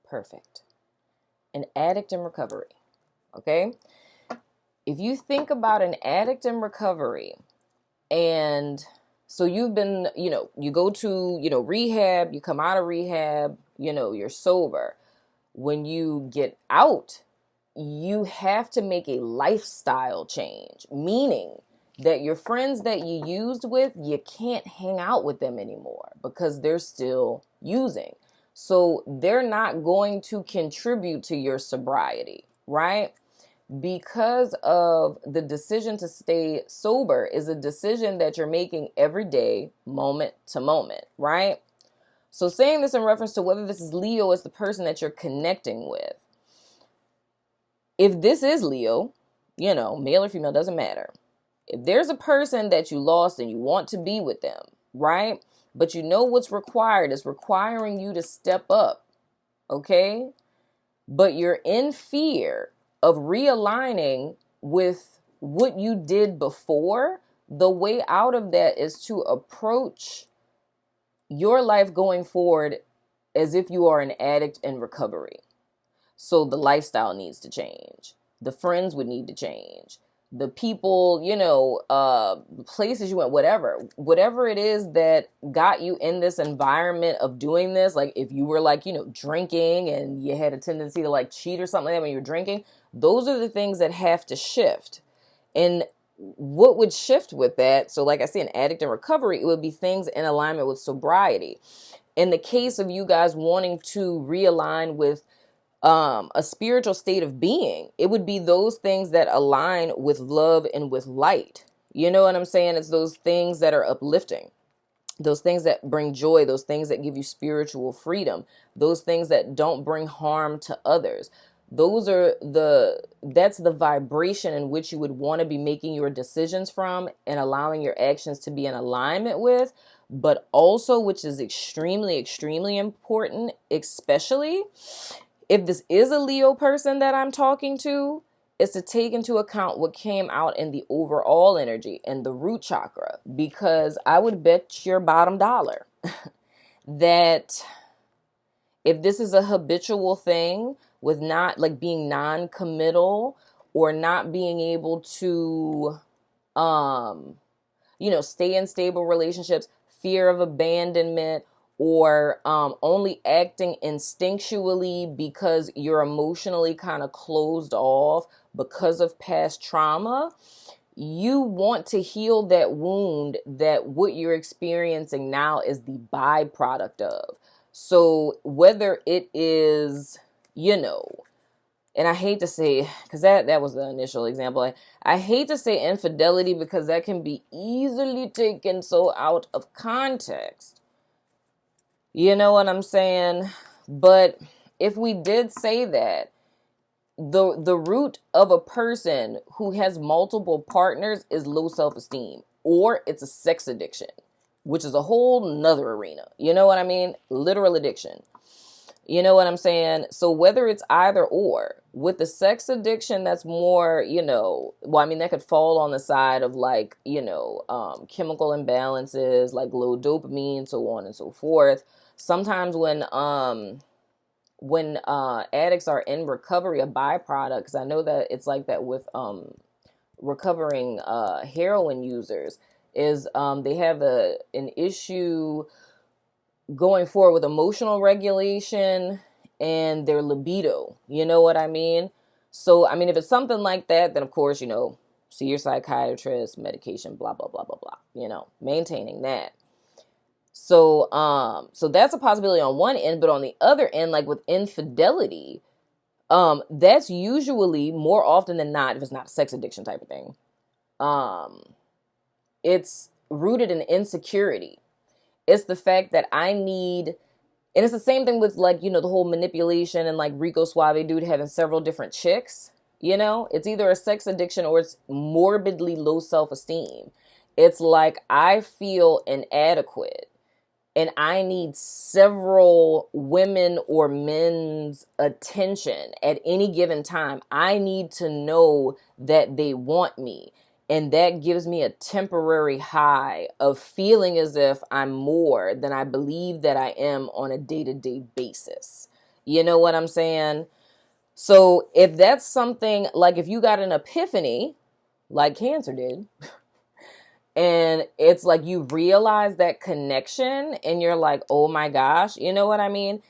Perfect. An addict in recovery. Okay? If you think about an addict in recovery, and so you've been, you go to, rehab, you come out of rehab, you're sober. When you get out, you have to make a lifestyle change, meaning that your friends that you used with, you can't hang out with them anymore because they're still using. So they're not going to contribute to your sobriety, right? Because of the decision to stay sober is a decision that you're making every day, moment to moment, right? So saying this in reference to whether this is Leo as the person that you're connecting with. If this is Leo, male or female, doesn't matter. If there's a person that you lost and you want to be with them, right? But you know what's required is requiring you to step up, okay? But you're in fear of realigning with what you did before. The way out of that is to approach your life going forward as if you are an addict in recovery. So the lifestyle needs to change. The friends would need to change. The people, places you went, whatever it is that got you in this environment of doing this. Like if you were like, drinking and you had a tendency to like cheat or something like that when you're drinking, those are the things that have to shift. And what would shift with that? So like I say, an addict in recovery, it would be things in alignment with sobriety. In the case of you guys wanting to realign with a spiritual state of being, it would be those things that align with love and with light. You know what I'm saying? It's those things that are uplifting, those things that bring joy, those things that give you spiritual freedom, those things that don't bring harm to others. That's the vibration in which you would want to be making your decisions from and allowing your actions to be in alignment with. But also, which is extremely, extremely important, especially if this is a Leo person that I'm talking to, is to take into account what came out in the overall energy and the root chakra. Because I would bet your bottom dollar that if this is a habitual thing with not like being non-committal or not being able to, stay in stable relationships, fear of abandonment, or only acting instinctually because you're emotionally kind of closed off because of past trauma, you want to heal that wound that what you're experiencing now is the byproduct of. So whether it is, and I hate to say, because that was the initial example. I hate to say infidelity because that can be easily taken so out of context. You know what I'm saying? But if we did say that, the root of a person who has multiple partners is low self-esteem, or it's a sex addiction, which is a whole nother arena. You know what I mean? Literal addiction. You know what I'm saying? So whether it's either or, with the sex addiction, that's more, that could fall on the side of like, chemical imbalances, like low dopamine, so on and so forth. Sometimes when addicts are in recovery, a byproduct, because I know that it's like that with recovering heroin users, is they have an issue going forward with emotional regulation and their libido. You know what I mean? So, if it's something like that, then of course, see your psychiatrist, medication, blah, blah, blah, blah, blah, maintaining that. So, so that's a possibility on one end, but on the other end, like with infidelity, that's usually more often than not, if it's not a sex addiction type of thing, it's rooted in insecurity. It's the fact that I need, and it's the same thing with like, the whole manipulation and like Rico Suave dude having several different chicks, it's either a sex addiction or it's morbidly low self-esteem. It's like, I feel inadequate and I need several women or men's attention at any given time. I need to know that they want me. And that gives me a temporary high of feeling as if I'm more than I believe that I am on a day-to-day basis. You know what I'm saying? So if that's something, like if you got an epiphany, like Cancer did, and it's like you realize that connection and you're like, oh my gosh, you know what I mean?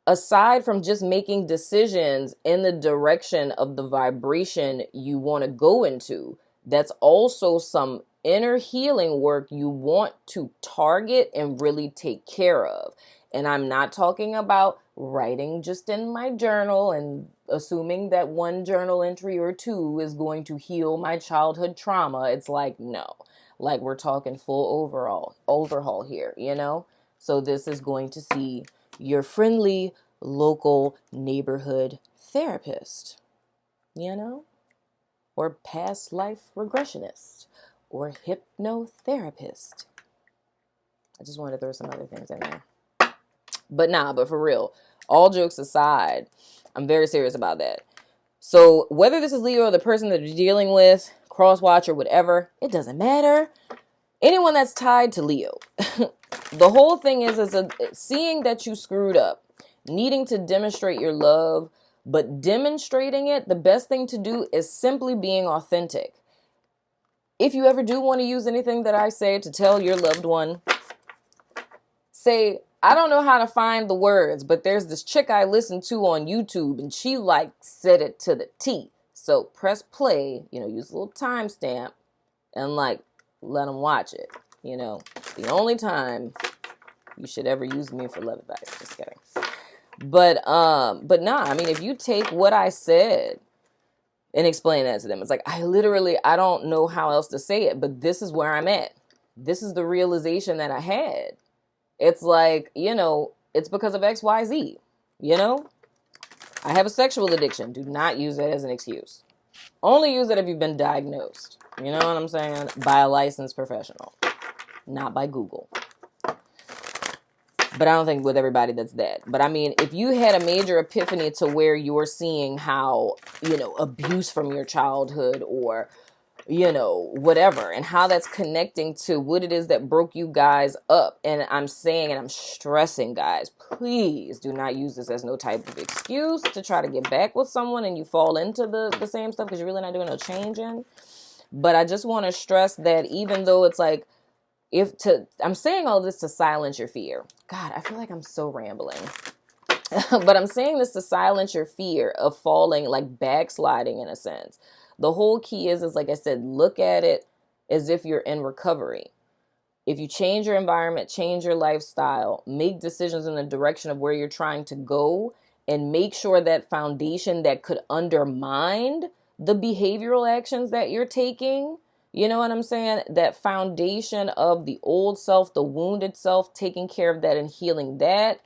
aside from just making decisions in the direction of the vibration you want to go into, that's also some inner healing work you want to target and really take care of. And I'm not talking about writing just in my journal and assuming that one journal entry or two is going to heal my childhood trauma. It's like, no, like we're talking full overhaul here, you know? So this is going to see your friendly local neighborhood therapist, you know, or past life regressionist, or hypnotherapist. I just wanted to throw some other things in there. But for real, all jokes aside, I'm very serious about that. So whether this is Leo or the person that you're dealing with, crosswatcher, whatever, it doesn't matter. Anyone that's tied to Leo, the whole thing is seeing that you screwed up, needing to demonstrate your love, but demonstrating it, the best thing to do is simply being authentic. If you ever do want to use anything that I say to tell your loved one, say, I don't know how to find the words, but there's this chick I listen to on YouTube and she like said it to the T. So press play, use a little timestamp and like let them watch it. The only time you should ever use me for love advice. Just kidding. But nah, I mean, if you take what I said and explain that to them, it's like, I don't know how else to say it, but this is where I'm at. This is the realization that I had. It's like, it's because of X, Y, Z, I have a sexual addiction. Do not use it as an excuse. Only use it if you've been diagnosed. You know what I'm saying? By a licensed professional, not by Google. But I don't think with everybody that's that. But I mean, if you had a major epiphany to where you're seeing how, abuse from your childhood or, whatever, and how that's connecting to what it is that broke you guys up. And I'm saying, and I'm stressing, guys, please do not use this as no type of excuse to try to get back with someone and you fall into the same stuff because you're really not doing no changing. But I just want to stress that even though it's like, I'm saying all this to silence your fear. God, I feel like I'm so rambling. But I'm saying this to silence your fear of falling, like backsliding in a sense. The whole key is like I said, look at it as if you're in recovery. If you change your environment, change your lifestyle, make decisions in the direction of where you're trying to go, and make sure that foundation that could undermine the behavioral actions that you're taking, you know what I'm saying? That foundation of the old self, the wounded self, taking care of that and healing that,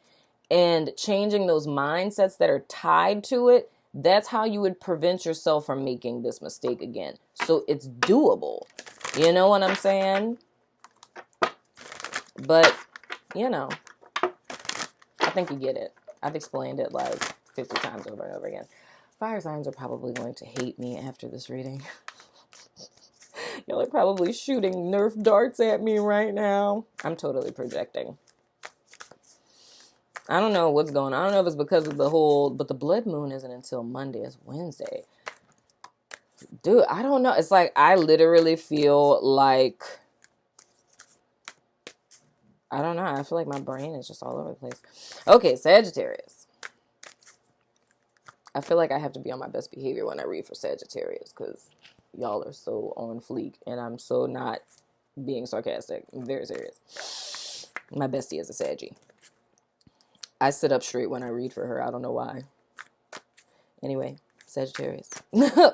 and changing those mindsets that are tied to it. That's how you would prevent yourself from making this mistake again. So it's doable. You know what I'm saying? But, I think you get it. I've explained it like 50 times over and over again. Fire signs are probably going to hate me after this reading. Y'all are probably shooting Nerf darts at me right now. I'm totally projecting. I don't know what's going on. I don't know if it's because of but the blood moon isn't until Monday. It's Wednesday. Dude, I don't know. It's like I literally feel like, I don't know. I feel like my brain is just all over the place. Okay, Sagittarius. I feel like I have to be on my best behavior when I read for Sagittarius because y'all are so on fleek and I'm so not being sarcastic. I'm very serious. My bestie is a Saggy. I sit up straight when I read for her. I don't know why. Anyway, Sagittarius.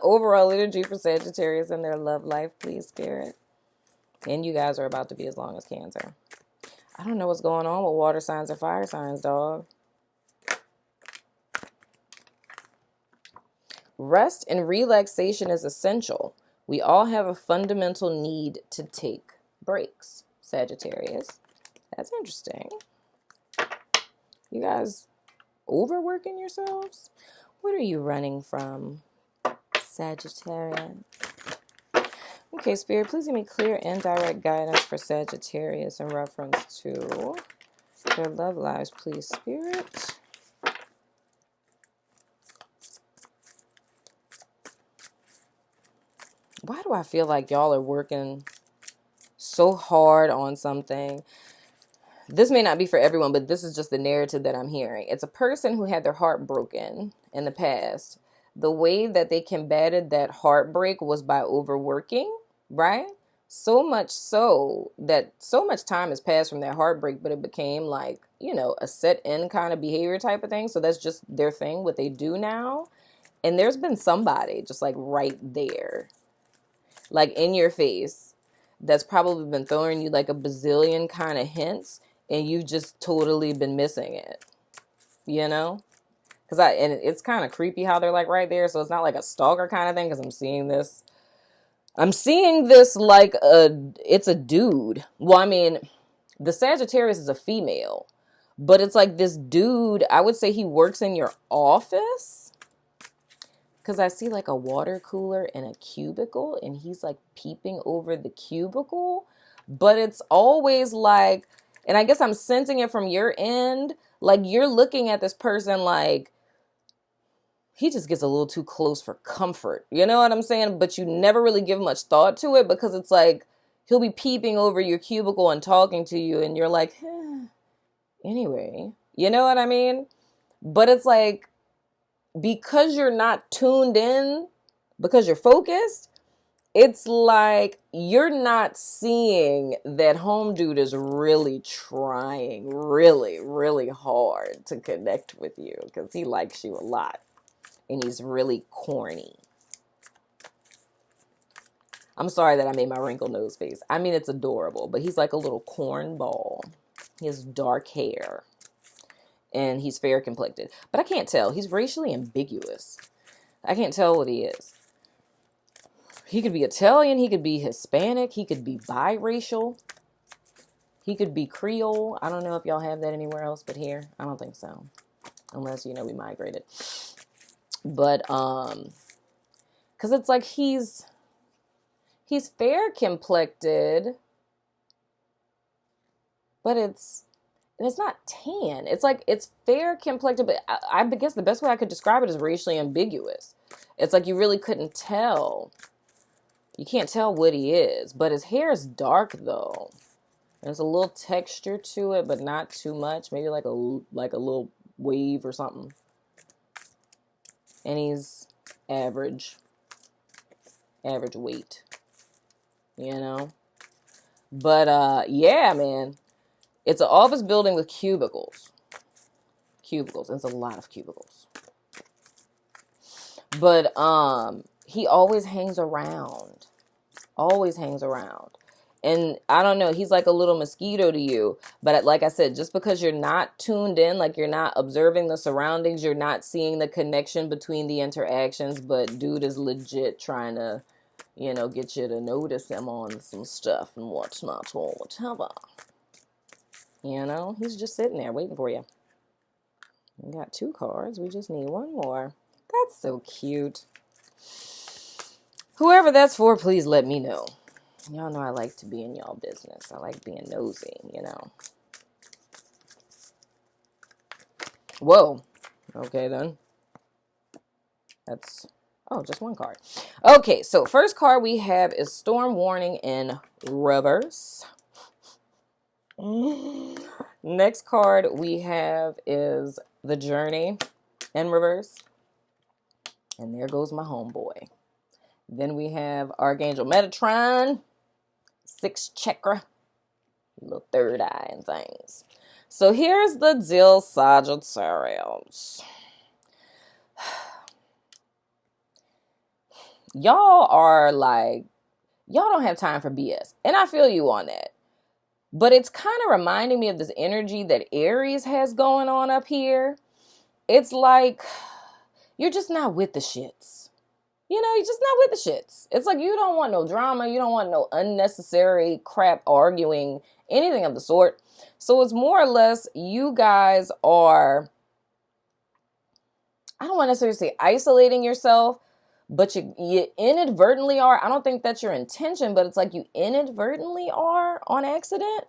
Overall energy for Sagittarius and their love life, please, Spirit. And you guys are about to be as long as Cancer. I don't know what's going on with water signs and fire signs, dog. Rest and relaxation is essential. We all have a fundamental need to take breaks, Sagittarius. That's interesting. You guys overworking yourselves? What are you running from, Sagittarius? Okay, Spirit, please give me clear and direct guidance for Sagittarius in reference to their love lives, please, Spirit. Why do I feel like y'all are working so hard on something this may not be for everyone, but this is just the narrative that I'm hearing. It's a person who had their heart broken in the past. The way that they combated that heartbreak was by overworking, right? So much so that so much time has passed from their heartbreak, but it became like, you know, a set in kind of behavior type of thing. So that's just their thing, what they do now. And there's been somebody just like right there, like in your face, that's probably been throwing you like a bazillion kind of hints, and you've just totally been missing it, you know? And it's kind of creepy how they're like right there. So it's not like a stalker kind of thing, because I'm seeing this like it's a dude. Well, I mean, the Sagittarius is a female, but it's like this dude, I would say he works in your office, because I see like a water cooler in a cubicle, and he's like peeping over the cubicle. But it's always like, and I guess I'm sensing it from your end, like you're looking at this person like, he just gets a little too close for comfort. You know what I'm saying? But you never really give much thought to it, because it's like he'll be peeping over your cubicle and talking to you, and you're like, anyway. You know what I mean? But it's like, because you're not tuned in, because you're focused, it's like you're not seeing that home dude is really trying really, really hard to connect with you, because he likes you a lot. And he's really corny. I'm sorry that I made my wrinkle nose face. I mean, it's adorable, but he's like a little cornball. He has dark hair. And he's fair complected. But I can't tell. He's racially ambiguous. I can't tell what he is. He could be Italian. He could be Hispanic. He could be biracial. He could be Creole. I don't know if y'all have that anywhere else but here. I don't think so. Unless, you know, we migrated. But, because it's like he's fair complected, but it's not tan. It's like, it's fair complected, but I guess the best way I could describe it is racially ambiguous. It's like you really couldn't tell. You can't tell what he is, but his hair is dark though. There's a little texture to it, but not too much. Maybe like a little wave or something. And he's average weight, you know? But, yeah, man, it's an office building with cubicles. It's a lot of cubicles. But, he always hangs around. And I don't know, he's like a little mosquito to you. But like I said, just because you're not tuned in, like you're not observing the surroundings, you're not seeing the connection between the interactions, but dude is legit trying to, you know, get you to notice him on some stuff and whatnot or whatever. You know, he's just sitting there waiting for you. We got 2 cards. We just need 1 more. That's so cute. Whoever that's for, please let me know. Y'all know I like to be in y'all business. I like being nosy, you know. Whoa. Okay, then. That's, oh, just 1 card. Okay, so first card we have is Storm Warning in reverse. Next card we have is The Journey in reverse. And there goes my homeboy. Then we have Archangel Metatron. 6 chakra, little third eye and things. So here's the deal, Sagittarius. Y'all are like, y'all don't have time for BS. And I feel you on that. But it's kind of reminding me of this energy that Aries has going on up here. It's like, you're just not with the shits. You know, you're just not with the shits. It's like you don't want no drama. You don't want no unnecessary crap arguing, anything of the sort. So it's more or less you guys are, I don't want to necessarily say isolating yourself, but you inadvertently are. I don't think that's your intention, but it's like you inadvertently are on accident.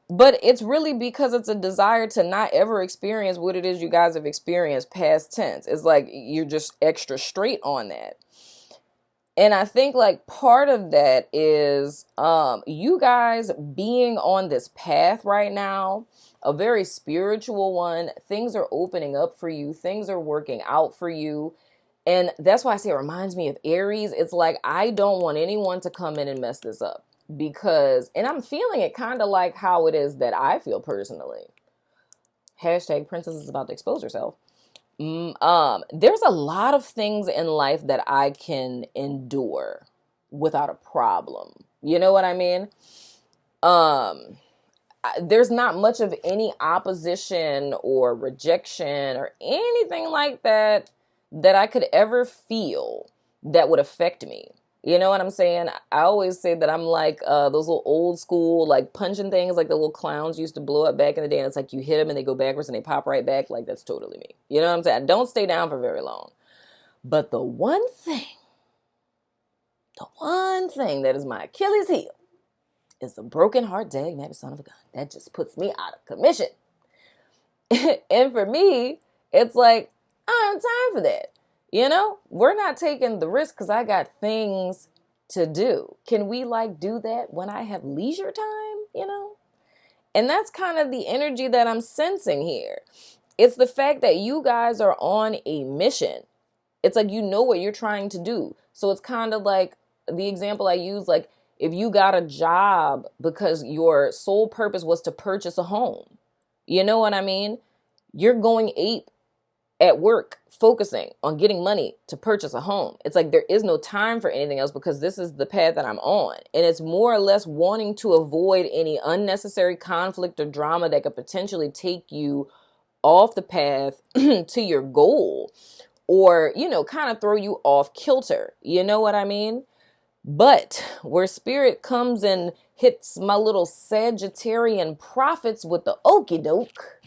But it's really because it's a desire to not ever experience what it is you guys have experienced past tense. It's like you're just extra straight on that. And I think like part of that is you guys being on this path right now, a very spiritual one. Things are opening up for you. Things are working out for you. And that's why I say it reminds me of Aries. It's like, I don't want anyone to come in and mess this up because, and I'm feeling it kind of like how it is that I feel personally. Hashtag princess is about to expose herself. There's a lot of things in life that I can endure without a problem. You know what I mean? There's not much of any opposition or rejection or anything like that that I could ever feel that would affect me. You know what I'm saying? I always say that I'm like those little old school like punching things like the little clowns used to blow up back in the day, and it's like you hit them and they go backwards and they pop right back. Like, that's totally me. You know what I'm saying? I don't stay down for very long. But the one thing that is my Achilles heel is the broken heart, dag nabbit son of a gun. That just puts me out of commission. And for me, it's like, I don't have time for that. You know, we're not taking the risk because I got things to do. Can we like do that when I have leisure time, you know? And that's kind of the energy that I'm sensing here. It's the fact that you guys are on a mission. It's like, you know what you're trying to do. So it's kind of like the example I use, like if you got a job because your sole purpose was to purchase a home, you know what I mean? You're going ape at work, focusing on getting money to purchase a home. It's like there is no time for anything else because this is the path that I'm on. And it's more or less wanting to avoid any unnecessary conflict or drama that could potentially take you off the path to your goal, or, you know, kind of throw you off kilter. You know what I mean? But where spirit comes and hits my little Sagittarian prophets with the okie doke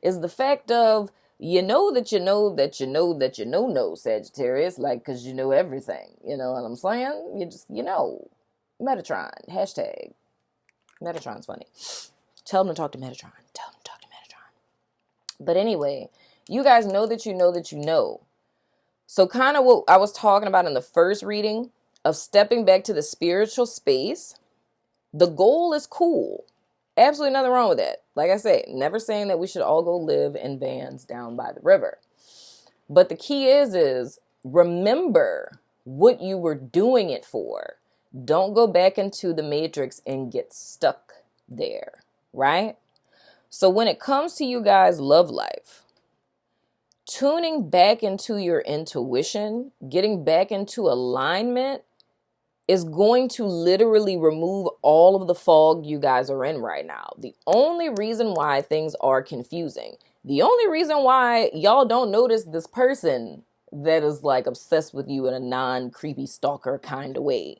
is the fact of, you know that you know that you know that you know Sagittarius, like, because you know everything. You know what I'm saying? You just, you know. Metatron. Hashtag. Metatron's funny. Tell them to talk to Metatron. Tell them to talk to Metatron. But anyway, you guys know that you know that you know. So kind of what I was talking about in the first reading of stepping back to the spiritual space, the goal is cool. Absolutely nothing wrong with that. Like I say, never saying that we should all go live in vans down by the river. But the key is remember what you were doing it for. Don't go back into the matrix and get stuck there, right? So when it comes to you guys' love life, tuning back into your intuition, getting back into alignment is going to literally remove all of the fog you guys are in right now. The only reason why things are confusing, the only reason why y'all don't notice this person that is like obsessed with you in a non-creepy stalker kind of way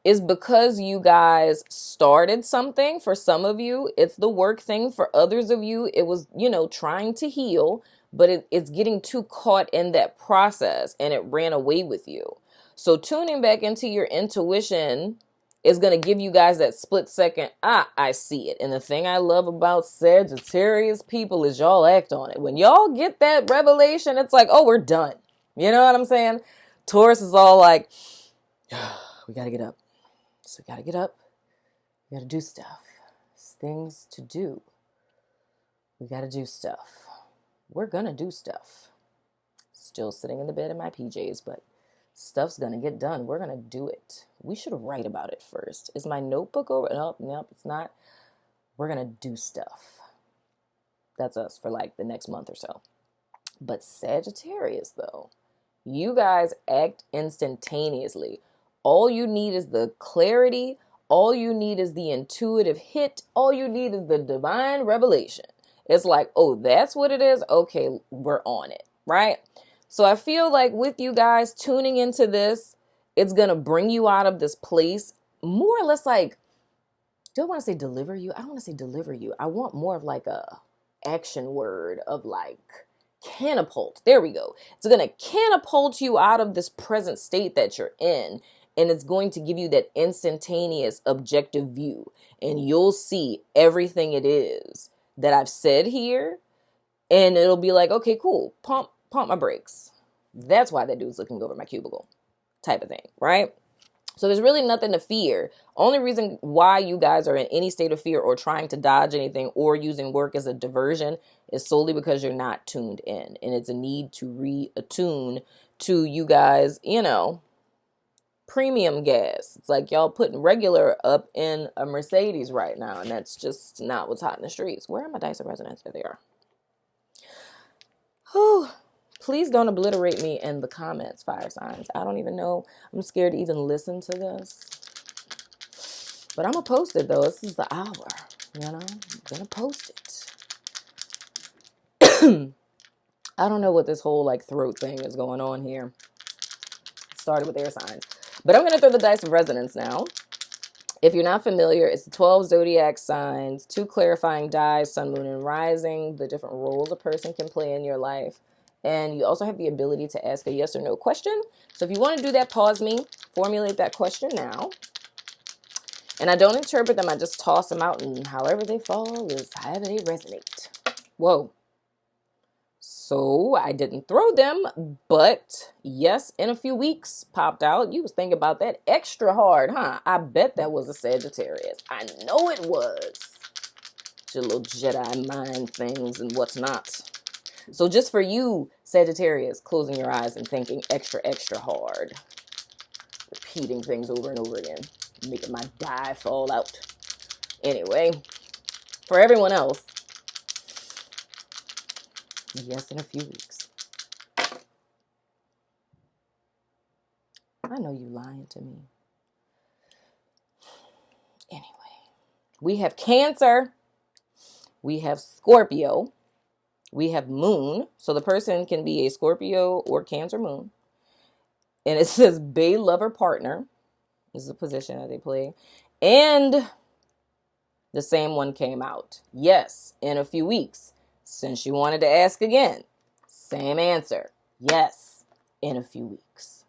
is because you guys started something. For some of you, it's the work thing. For others of you, it was, you know, trying to heal, but it's getting too caught in that process and it ran away with you. So tuning back into your intuition is going to give you guys that split second, I see it. And the thing I love about Sagittarius people is y'all act on it. When y'all get that revelation, it's like, oh, we're done. You know what I'm saying? Taurus is all like, we got to get up. So we got to get up. We got to do stuff. There's things to do. We got to do stuff. We're going to do stuff. Still sitting in the bed in my PJs, but stuff's gonna get done. We're gonna do it. We should write about it first. Is my notebook over? Nope, it's not. We're gonna do stuff. That's us for like the next month or so. But Sagittarius, though, you guys act instantaneously. All you need is the clarity. All you need is the intuitive hit. All you need is the divine revelation. It's like, oh, that's what it is. Okay, we're on it, right? So I feel like with you guys tuning into this, it's going to bring you out of this place more or less like, do I want to say deliver you? I don't want to say deliver you. I want more of like a action word of like catapult. There we go. It's going to catapult you out of this present state that you're in. And it's going to give you that instantaneous objective view. And you'll see everything it is that I've said here. And it'll be like, okay, cool. Pump my brakes. That's why that dude's looking over my cubicle. type of thing, right? So there's really nothing to fear. Only reason why you guys are in any state of fear or trying to dodge anything or using work as a diversion is solely because you're not tuned in. And it's a need to reattune to you guys, you know, premium gas. It's like y'all putting regular up in a Mercedes right now. And that's just not what's hot in the streets. Where are my dice of resonance? There they are. Whew. Please don't obliterate me in the comments, fire signs. I don't even know. I'm scared to even listen to this. But I'm going to post it, though. This is the hour, you know? I'm going to post it. I don't know what this whole, like, throat thing is going on here. It started with air signs. But I'm going to throw the dice of resonance now. If you're not familiar, it's the 12 zodiac signs, 2 clarifying dies, sun, moon, and rising, the different roles a person can play in your life. And you also have the ability to ask a yes or no question. So if you want to do that, pause me, formulate that question now. And I don't interpret them, I just toss them out, and however they fall is however they resonate. Whoa. So I didn't throw them, but yes, in a few weeks popped out. You was thinking about that extra hard, huh? I bet that was a Sagittarius. I know it was. Your little Jedi mind things and what's not. So just for you, Sagittarius, closing your eyes and thinking extra, extra hard. Repeating things over and over again. Making my die fall out. Anyway, for everyone else, yes, in a few weeks. I know you lying to me. Anyway, we have Cancer. We have Scorpio. We have Moon. So the person can be a Scorpio or Cancer Moon. And it says Bay Lover Partner. This is a position that they play. And the same one came out. Yes, in a few weeks. Since you wanted to ask again, same answer. Yes, in a few weeks.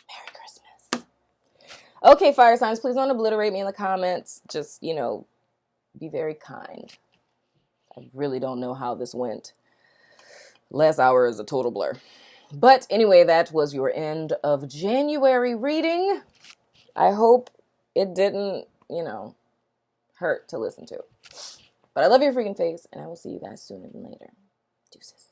Merry Christmas. Okay, fire signs, please don't obliterate me in the comments. Just, you know, be very kind. I really don't know how this went. Last hour is a total blur. But anyway, that was your end of January reading. I hope it didn't, you know, hurt to listen to. But I love your freaking face, and I will see you guys sooner than later. Deuces.